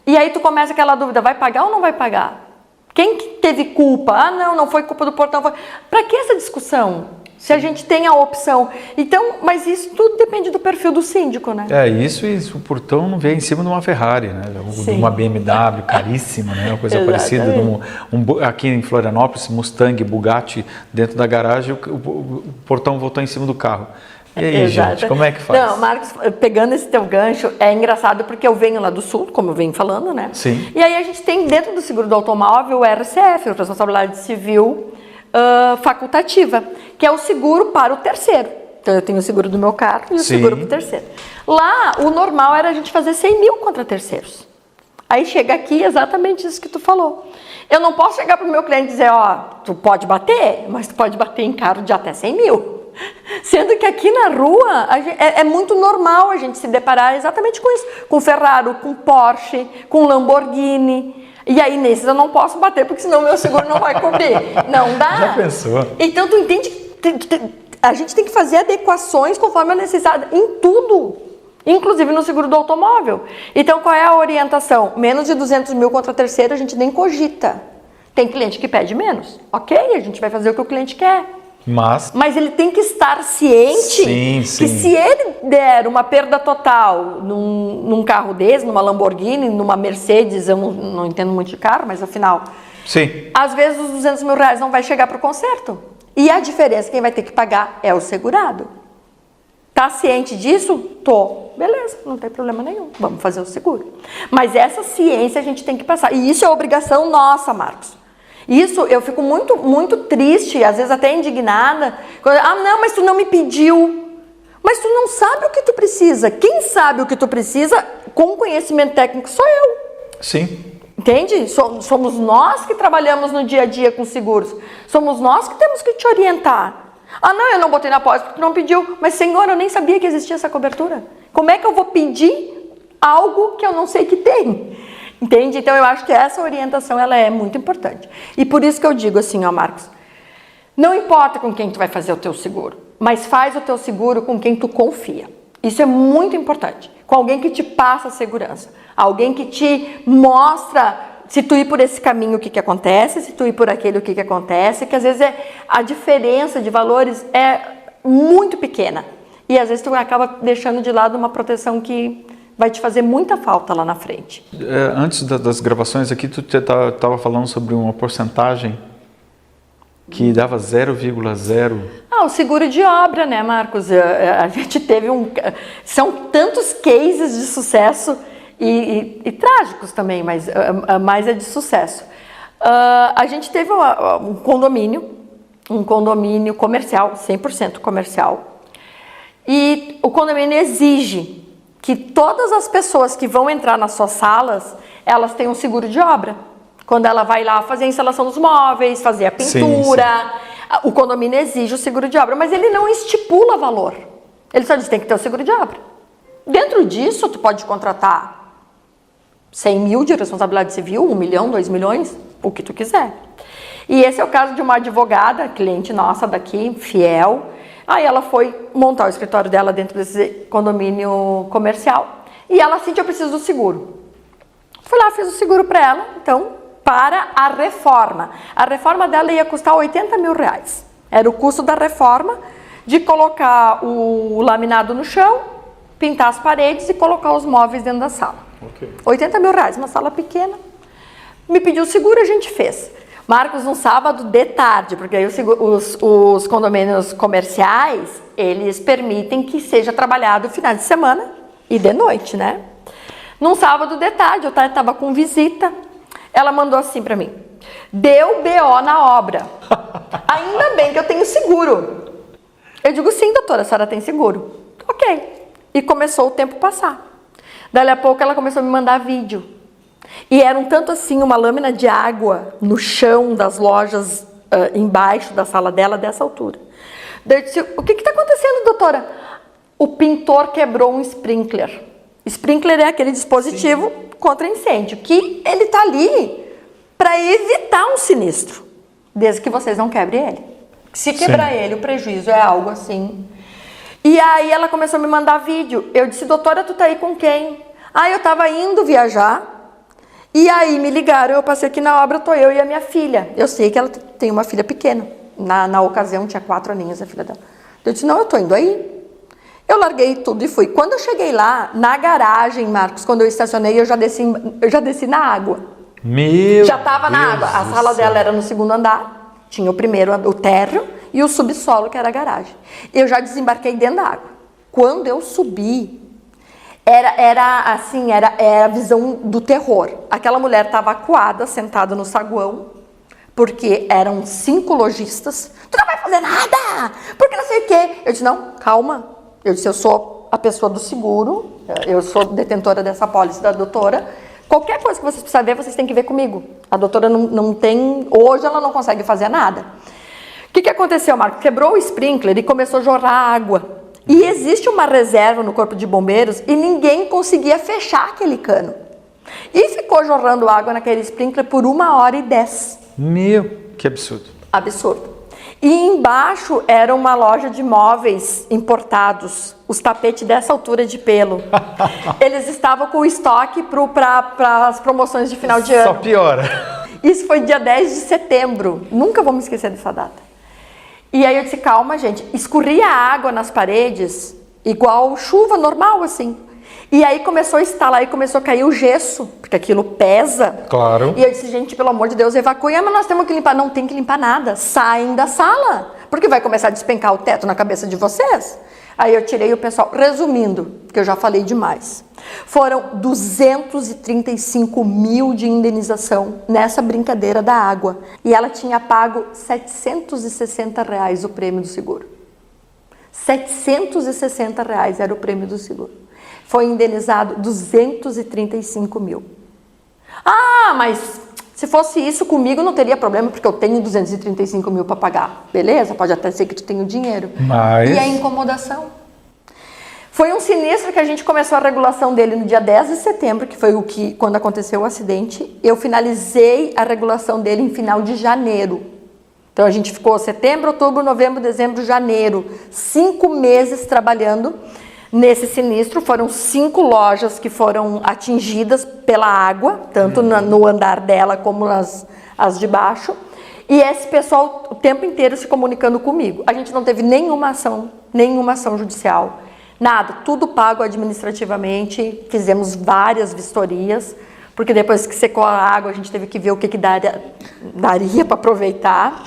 Speaker 2: E aí tu começa aquela dúvida, vai pagar ou não vai pagar? Quem que teve culpa? Ah, não foi culpa do portão. Para que essa discussão? Se a gente tem a opção. Então, mas isso tudo depende do perfil do síndico, né?
Speaker 1: Isso e o portão não vem em cima de uma Ferrari, né? De uma BMW caríssima, né? Uma coisa parecida. Aqui em Florianópolis, Mustang, Bugatti, dentro da garagem, o portão voltou em cima do carro. E aí, gente, como é que faz?
Speaker 2: Não, Marcos, pegando esse teu gancho, é engraçado porque eu venho lá do Sul, como eu venho falando, né?
Speaker 1: Sim.
Speaker 2: E aí a gente tem dentro do seguro do automóvel o RCF, a Responsabilidade Civil Facultativa, que é o seguro para o terceiro. Então eu tenho o seguro do meu carro e o seguro para o terceiro. Lá, o normal era a gente fazer 100 mil contra terceiros. Aí chega aqui exatamente isso que tu falou. Eu não posso chegar para o meu cliente e dizer, tu pode bater, mas tu pode bater em carro de até 100 mil. Sendo que aqui na rua é muito normal a gente se deparar exatamente com isso. Com Ferrari, com Porsche, com Lamborghini. E aí nesses eu não posso bater, porque senão meu seguro não vai cobrir. Não dá.
Speaker 1: Já pensou?
Speaker 2: Então tu entende que a gente tem que fazer adequações conforme a necessidade em tudo. Inclusive no seguro do automóvel. Então qual é a orientação? Menos de 200 mil contra terceiro a gente nem cogita. Tem cliente que pede menos. Ok, a gente vai fazer o que o cliente quer. Mas ele tem que estar ciente que se ele der uma perda total num carro desse, numa Lamborghini, numa Mercedes, eu não entendo muito de carro, mas afinal, às vezes os 200 mil reais não vai chegar para o conserto. E a diferença, quem vai ter que pagar é o segurado. Tá ciente disso? Tô. Beleza, não tem problema nenhum. Vamos fazer o seguro. Mas essa ciência a gente tem que passar. E isso é obrigação nossa, Marcos. Isso, eu fico muito, muito triste, às vezes até indignada. Não, mas tu não me pediu. Mas tu não sabe o que tu precisa. Quem sabe o que tu precisa com conhecimento técnico sou eu.
Speaker 1: Sim.
Speaker 2: Entende? Somos nós que trabalhamos no dia a dia com seguros. Somos nós que temos que te orientar. Não, eu não botei na pólice porque tu não pediu. Mas, Senhor, eu nem sabia que existia essa cobertura. Como é que eu vou pedir algo que eu não sei que tem? Entende? Então, eu acho que essa orientação, ela é muito importante. E por isso que eu digo assim, Marcos, não importa com quem tu vai fazer o teu seguro, mas faz o teu seguro com quem tu confia. Isso é muito importante. Com alguém que te passa segurança. Alguém que te mostra, se tu ir por esse caminho, o que acontece, se tu ir por aquele, o que acontece, que às vezes a diferença de valores é muito pequena. E às vezes tu acaba deixando de lado uma proteção que vai te fazer muita falta lá na frente.
Speaker 1: Antes das gravações aqui, tu estava falando sobre uma porcentagem que dava 0,0.
Speaker 2: O seguro de obra, né, Marcos? A gente teve são tantos cases de sucesso e trágicos também, mas mais é de sucesso. A gente teve um condomínio comercial, 100% comercial, e o condomínio exige que todas as pessoas que vão entrar nas suas salas, elas tenham seguro de obra. Quando ela vai lá fazer a instalação dos móveis, fazer a pintura, sim. O condomínio exige o seguro de obra, mas ele não estipula valor. Ele só diz que tem que ter o seguro de obra. Dentro disso, tu pode contratar 100 mil de responsabilidade civil, 1 milhão, 2 milhões, o que tu quiser. E esse é o caso de uma advogada, cliente nossa daqui, fiel. Aí ela foi montar o escritório dela dentro desse condomínio comercial. E ela, Cíntia, eu preciso do seguro. Fui lá, fiz o seguro para ela, então, para a reforma. A reforma dela ia custar 80 mil reais. Era o custo da reforma de colocar o laminado no chão, pintar as paredes e colocar os móveis dentro da sala. Okay. 80 mil reais, uma sala pequena. Me pediu o seguro, a gente fez. Marcos, um sábado de tarde, porque aí os condomínios comerciais, eles permitem que seja trabalhado final de semana e de noite, né? Num sábado de tarde, eu estava com visita, ela mandou assim para mim: deu BO na obra. Ainda bem que eu tenho seguro. Eu digo: sim, doutora, a senhora tem seguro. Ok. E começou o tempo passar. Dali a pouco ela começou a me mandar vídeo. E era um tanto assim, uma lâmina de água no chão das lojas embaixo da sala dela, dessa altura. Daí eu disse: o que está acontecendo, doutora? O pintor quebrou um sprinkler. Sprinkler é aquele dispositivo, sim, contra incêndio, que ele está ali para evitar um sinistro, desde que vocês não quebrem ele. Se quebrar, sim, ele, o prejuízo é algo assim. E aí ela começou a me mandar vídeo. Eu disse: doutora, tu tá aí com quem? Eu estava indo viajar. E aí me ligaram, eu passei aqui na obra, tô eu e a minha filha. Eu sei que ela tem uma filha pequena. Na ocasião tinha 4 aninhos a filha dela. Eu disse: não, eu tô indo aí. Eu larguei tudo e fui. Quando eu cheguei lá, na garagem, Marcos, quando eu estacionei, eu já desci na água. Já estava na água. A sala dela era no 2º andar. Tinha o primeiro, o térreo, e o subsolo, que era a garagem. Eu já desembarquei dentro da água. Quando eu subi, era a visão do terror. Aquela mulher estava acuada, sentada no saguão, porque eram 5 lojistas. Tu não vai fazer nada, porque não sei o quê. Eu disse: não, calma. Eu disse: eu sou a pessoa do seguro, eu sou detentora dessa pólice da doutora. Qualquer coisa que vocês precisarem ver, vocês têm que ver comigo. A doutora não tem, hoje ela não consegue fazer nada. O que aconteceu, Marcos? Quebrou o sprinkler e começou a jorrar água. E existe uma reserva no corpo de bombeiros e ninguém conseguia fechar aquele cano. E ficou jorrando água naquele sprinkler por 1h10.
Speaker 1: Meu, que absurdo.
Speaker 2: Absurdo. E embaixo era uma loja de móveis importados, os tapetes dessa altura de pelo. Eles estavam com o estoque para as promoções de final de ano.
Speaker 1: Só piora.
Speaker 2: Isso foi dia 10 de setembro. Nunca vou me esquecer dessa data. E aí eu disse: calma, gente. Escorria água nas paredes, igual chuva normal, assim. E aí começou a estalar e começou a cair o gesso, porque aquilo pesa.
Speaker 1: Claro.
Speaker 2: E eu disse: gente, pelo amor de Deus, evacue. Mas nós temos que limpar. Não tem que limpar nada. Saem da sala, porque vai começar a despencar o teto na cabeça de vocês. Aí eu tirei o pessoal, resumindo, porque eu já falei demais. Foram 235 mil de indenização nessa brincadeira da água. E ela tinha pago R$760 o prêmio do seguro. R$760 era o prêmio do seguro. Foi indenizado 235 mil. Ah, mas se fosse isso comigo não teria problema, porque eu tenho 235 mil para pagar. Beleza, pode até ser que tu tenha o dinheiro.
Speaker 1: Mas...
Speaker 2: E a incomodação? Foi um sinistro que a gente começou a regulação dele no dia 10 de setembro, que foi quando aconteceu o acidente. Eu finalizei a regulação dele em final de janeiro. Então a gente ficou setembro, outubro, novembro, dezembro, janeiro. 5 meses trabalhando nesse sinistro. Foram 5 lojas que foram atingidas pela água, tanto no andar dela como as de baixo. E esse pessoal o tempo inteiro se comunicando comigo. A gente não teve nenhuma ação judicial. Nada, tudo pago administrativamente, fizemos várias vistorias, porque depois que secou a água a gente teve que ver o que daria para aproveitar.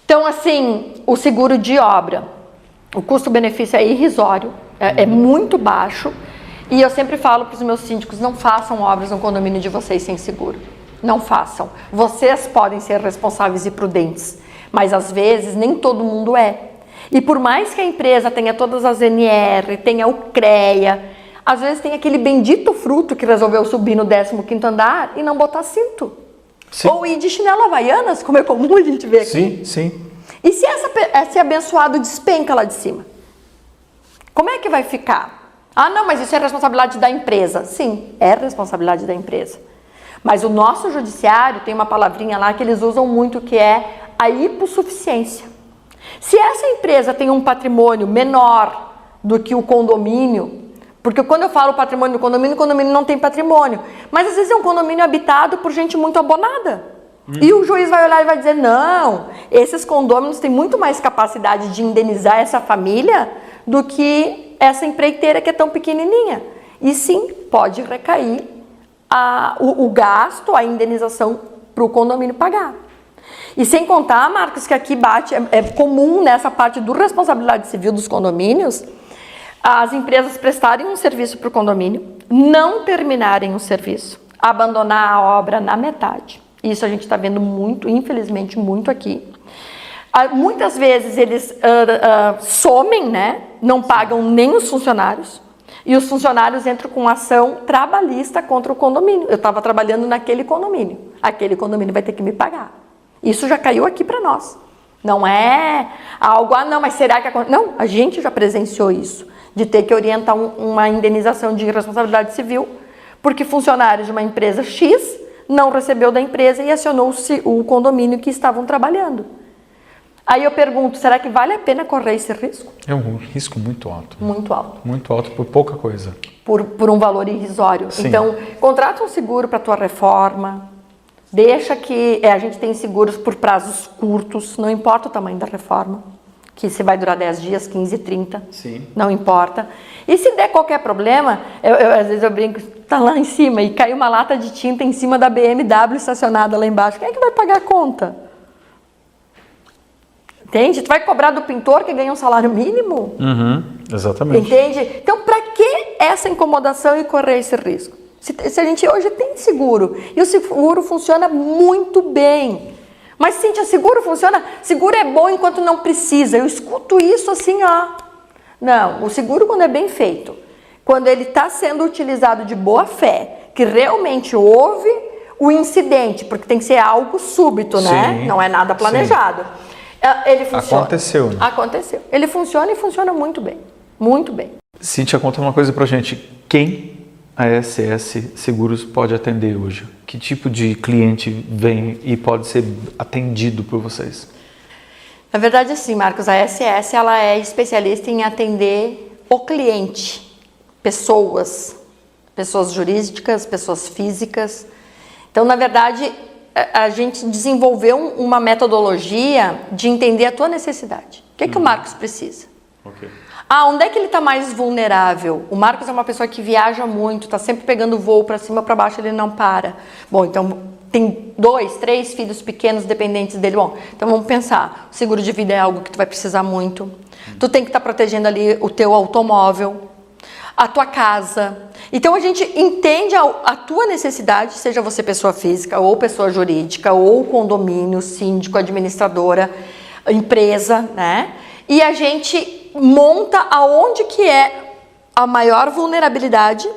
Speaker 2: Então, assim, o seguro de obra, o custo-benefício é irrisório, é muito baixo, e eu sempre falo para os meus síndicos, não façam obras no condomínio de vocês sem seguro, não façam. Vocês podem ser responsáveis e prudentes, mas às vezes nem todo mundo é. E por mais que a empresa tenha todas as NR, tenha o CREA, às vezes tem aquele bendito fruto que resolveu subir no 15º andar e não botar cinto. Sim. Ou ir de chinelo havaianas, como é comum a gente ver aqui.
Speaker 1: Sim, sim.
Speaker 2: E se esse abençoado despenca lá de cima? Como é que vai ficar? Ah, não, mas isso é responsabilidade da empresa. Sim, é responsabilidade da empresa. Mas o nosso judiciário tem uma palavrinha lá que eles usam muito, que é a hipossuficiência. Se essa empresa tem um patrimônio menor do que o condomínio, porque quando eu falo patrimônio do condomínio, o condomínio não tem patrimônio, mas às vezes é um condomínio habitado por gente muito abonada. E o juiz vai olhar e vai dizer, não, esses condôminos têm muito mais capacidade de indenizar essa família do que essa empreiteira que é tão pequenininha. E sim, pode recair o gasto, a indenização para o condomínio pagar. E sem contar, Marcos, que aqui é comum nessa parte do responsabilidade civil dos condomínios, as empresas prestarem um serviço para o condomínio, não terminarem o serviço, abandonar a obra na metade. Isso a gente está vendo muito, infelizmente, muito aqui. Muitas vezes eles somem, né? Não pagam nem os funcionários, e os funcionários entram com ação trabalhista contra o condomínio. Eu estava trabalhando naquele condomínio, aquele condomínio vai ter que me pagar. Isso já caiu aqui para nós. Não é algo, não, mas será que acontece? Não, a gente já presenciou isso, de ter que orientar uma indenização de responsabilidade civil, porque funcionários de uma empresa X não recebeu da empresa e acionou o condomínio que estavam trabalhando. Aí eu pergunto, será que vale a pena correr esse risco?
Speaker 1: É um risco muito alto.
Speaker 2: Muito alto.
Speaker 1: Muito alto por pouca coisa.
Speaker 2: Por um valor irrisório. Sim. Então, contrata um seguro para a tua reforma. Deixa que a gente tem seguros por prazos curtos, não importa o tamanho da reforma, que se vai durar 10 dias, 15, 30, sim, não importa. E se der qualquer problema, às vezes eu brinco, tá lá em cima e cai uma lata de tinta em cima da BMW estacionada lá embaixo, quem é que vai pagar a conta? Entende? Tu vai cobrar do pintor que ganha um salário mínimo?
Speaker 1: Exatamente.
Speaker 2: Entende? Então, para que essa incomodação e correr esse risco? Se a gente hoje tem seguro, e o seguro funciona muito bem. Mas, Cíntia, seguro funciona? Seguro é bom enquanto não precisa. Eu escuto isso assim, ó. Não, o seguro quando é bem feito, quando ele está sendo utilizado de boa fé, que realmente houve o incidente, porque tem que ser algo súbito, né?
Speaker 1: Sim,
Speaker 2: não é nada planejado. Ele funciona.
Speaker 1: Aconteceu, né?
Speaker 2: Aconteceu. Ele funciona e funciona muito bem. Muito bem.
Speaker 1: Cíntia, conta uma coisa pra gente. Quem a SS Seguros pode atender hoje? Que tipo de cliente vem e pode ser atendido por vocês?
Speaker 2: Na verdade, assim, Marcos, a SS ela é especialista em atender o cliente, pessoas jurídicas, pessoas físicas. Então, na verdade, a gente desenvolveu uma metodologia de entender a tua necessidade. O que é que o Marcos precisa?
Speaker 1: Okay.
Speaker 2: Onde é que ele está mais vulnerável? O Marcos é uma pessoa que viaja muito, está sempre pegando voo para cima, para baixo, ele não para. Bom, então tem 2, 3 filhos pequenos dependentes dele. Bom, então vamos pensar, o seguro de vida é algo que tu vai precisar muito. Tu tem que estar protegendo ali o teu automóvel, a tua casa. Então a gente entende a tua necessidade, seja você pessoa física ou pessoa jurídica, ou condomínio, síndico, administradora, empresa, né? E a gente monta aonde que é a maior vulnerabilidade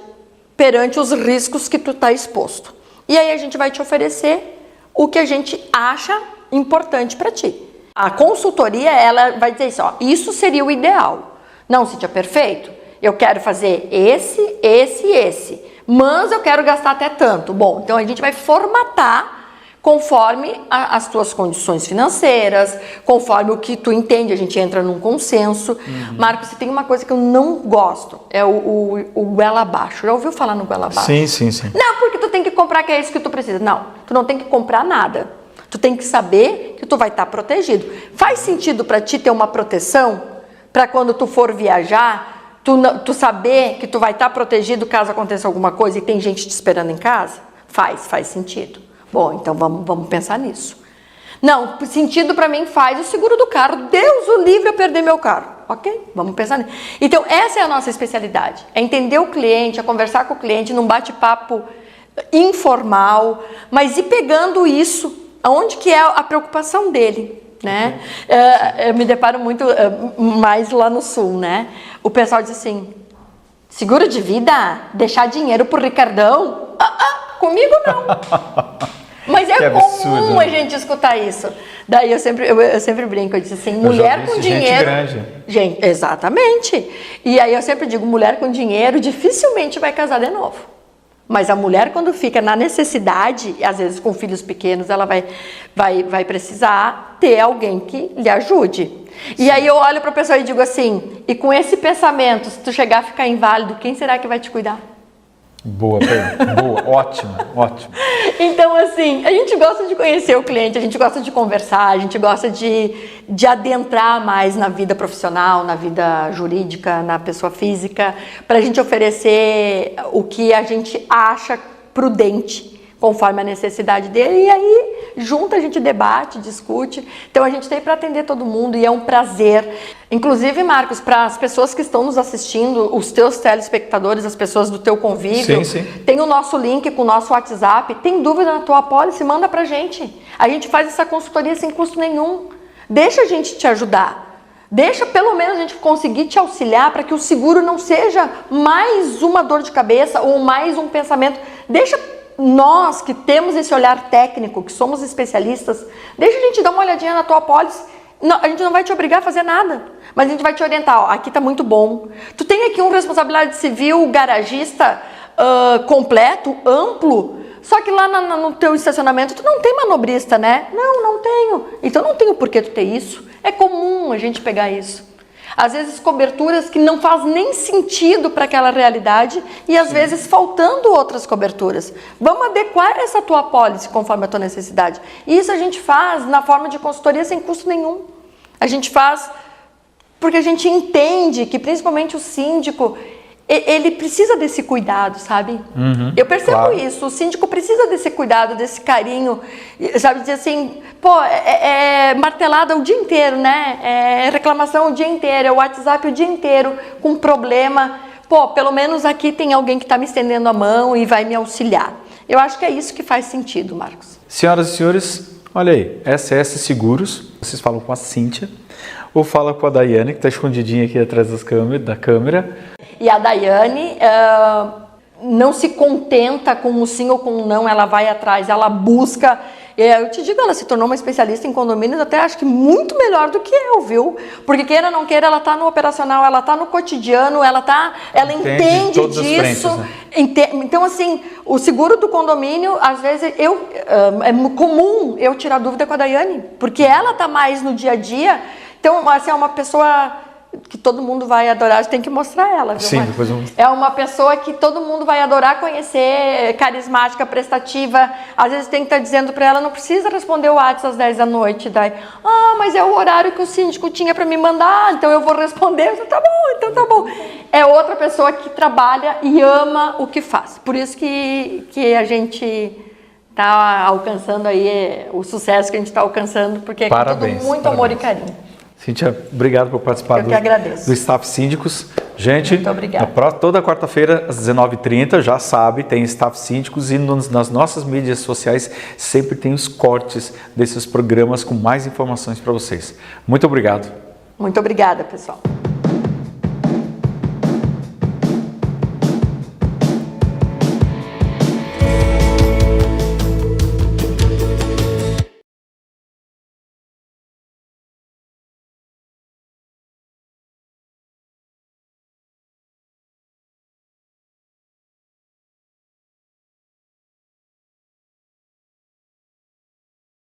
Speaker 2: perante os riscos que tu está exposto. E aí a gente vai te oferecer o que a gente acha importante para ti. A consultoria, ela vai dizer isso, ó, isso seria o ideal. Não, Cíntia, perfeito. Eu quero fazer esse, mas eu quero gastar até tanto. Bom, então a gente vai formatar conforme as tuas condições financeiras, conforme o que tu entende, a gente entra num consenso. Marcos, se tem uma coisa que eu não gosto, é o goela abaixo. Já ouviu falar no goela abaixo?
Speaker 1: Sim.
Speaker 2: Não, porque tu tem que comprar que é isso que tu precisa. Não, tu não tem que comprar nada. Tu tem que saber que tu vai estar protegido. Faz sentido para ti ter uma proteção para quando tu for viajar, tu saber que tu vai estar protegido caso aconteça alguma coisa e tem gente te esperando em casa? Faz sentido. Bom, então vamos pensar nisso. Não, sentido para mim faz o seguro do carro. Deus o livre eu perder meu carro. Ok? Vamos pensar nisso. Então, essa é a nossa especialidade. É entender o cliente, é conversar com o cliente num bate-papo informal, mas ir pegando isso, aonde que é a preocupação dele, né? Eu me deparo muito mais lá no sul, né? O pessoal diz assim, seguro de vida? Deixar dinheiro pro Ricardão? Comigo não. Mas é comum a gente escutar isso. Daí eu sempre brinco, eu disse assim, mulher com dinheiro... Gente, exatamente. E aí eu sempre digo, mulher com dinheiro dificilmente vai casar de novo. Mas a mulher, quando fica na necessidade, às vezes com filhos pequenos, ela vai precisar ter alguém que lhe ajude. Sim. E aí eu olho para a pessoa e digo assim, e com esse pensamento, se tu chegar a ficar inválido, quem será que vai te cuidar?
Speaker 1: Boa, boa, ótimo.
Speaker 2: Então, assim, a gente gosta de conhecer o cliente, a gente gosta de conversar, a gente gosta de adentrar mais na vida profissional, na vida jurídica, na pessoa física, para a gente oferecer o que a gente acha prudente, conforme a necessidade dele, e aí junto a gente debate, discute. Então a gente tem para atender todo mundo e é um prazer. Inclusive, Marcos, para as pessoas que estão nos assistindo, os teus telespectadores, as pessoas do teu convívio, sim. Tem o nosso link com o nosso WhatsApp. Tem dúvida na tua apólice? Manda pra gente. A gente faz essa consultoria sem custo nenhum. Deixa a gente te ajudar. Deixa pelo menos a gente conseguir te auxiliar para que o seguro não seja mais uma dor de cabeça ou mais um pensamento. Deixa nós que temos esse olhar técnico, que somos especialistas, deixa a gente dar uma olhadinha na tua apólice. Não, a gente não vai te obrigar a fazer nada, mas a gente vai te orientar. Ó, aqui tá muito bom. Tu tem aqui um responsabilidade civil, garagista completo, amplo, só que lá no teu estacionamento tu não tem manobrista, né? Não tenho. Então não tenho por que tu ter isso. É comum a gente pegar isso. Às vezes coberturas que não faz nem sentido para aquela realidade e às vezes faltando outras coberturas. Vamos adequar essa tua apólice conforme a tua necessidade. E isso a gente faz na forma de consultoria sem custo nenhum. A gente faz porque a gente entende que principalmente o síndico, ele precisa desse cuidado, sabe? Eu percebo isso, o síndico precisa desse cuidado, desse carinho, sabe? Dizer assim, pô, é martelada o dia inteiro, né? É reclamação o dia inteiro, é o WhatsApp o dia inteiro com problema. Pô, pelo menos aqui tem alguém que está me estendendo a mão e vai me auxiliar. Eu acho que é isso que faz sentido, Marcos.
Speaker 1: Senhoras e senhores, olha aí, SS Seguros, vocês falam com a Cíntia ou falam com a Daiane, que está escondidinha aqui atrás da câmera.
Speaker 2: E a Daiane não se contenta com o sim ou com o não, ela vai atrás, ela busca. Eu te digo, ela se tornou uma especialista em condomínios, até acho que muito melhor do que eu, viu? Porque queira ou não queira, ela está no operacional, ela está no cotidiano, ela entende disso. Frentes, né? Então, assim, o seguro do condomínio, às vezes, é comum eu tirar dúvida com a Daiane, porque ela está mais no dia a dia. Então, assim, é uma pessoa que todo mundo vai adorar, a gente tem que mostrar ela, viu?
Speaker 1: Sim, depois eu...
Speaker 2: É uma pessoa que todo mundo vai adorar conhecer, carismática, prestativa. Às vezes tem que estar dizendo para ela, não precisa responder o WhatsApp às 10 da noite. Daí, mas é o horário que o síndico tinha para me mandar, então eu vou responder. Tá bom, então tá bom. É outra pessoa que trabalha e ama o que faz. Por isso que a gente tá alcançando aí o sucesso que a gente está alcançando, porque é com
Speaker 1: Parabéns,
Speaker 2: tudo muito
Speaker 1: parabéns.
Speaker 2: amor e carinho.
Speaker 1: Cíntia, obrigado por participar
Speaker 2: Eu que agradeço.
Speaker 1: do Staff Síndicos. Gente,
Speaker 2: Muito obrigada.
Speaker 1: toda quarta-feira, às 19h30, já sabe, tem Staff Síndicos e nas nossas mídias sociais sempre tem os cortes desses programas com mais informações para vocês. Muito obrigado.
Speaker 2: Muito obrigada, pessoal.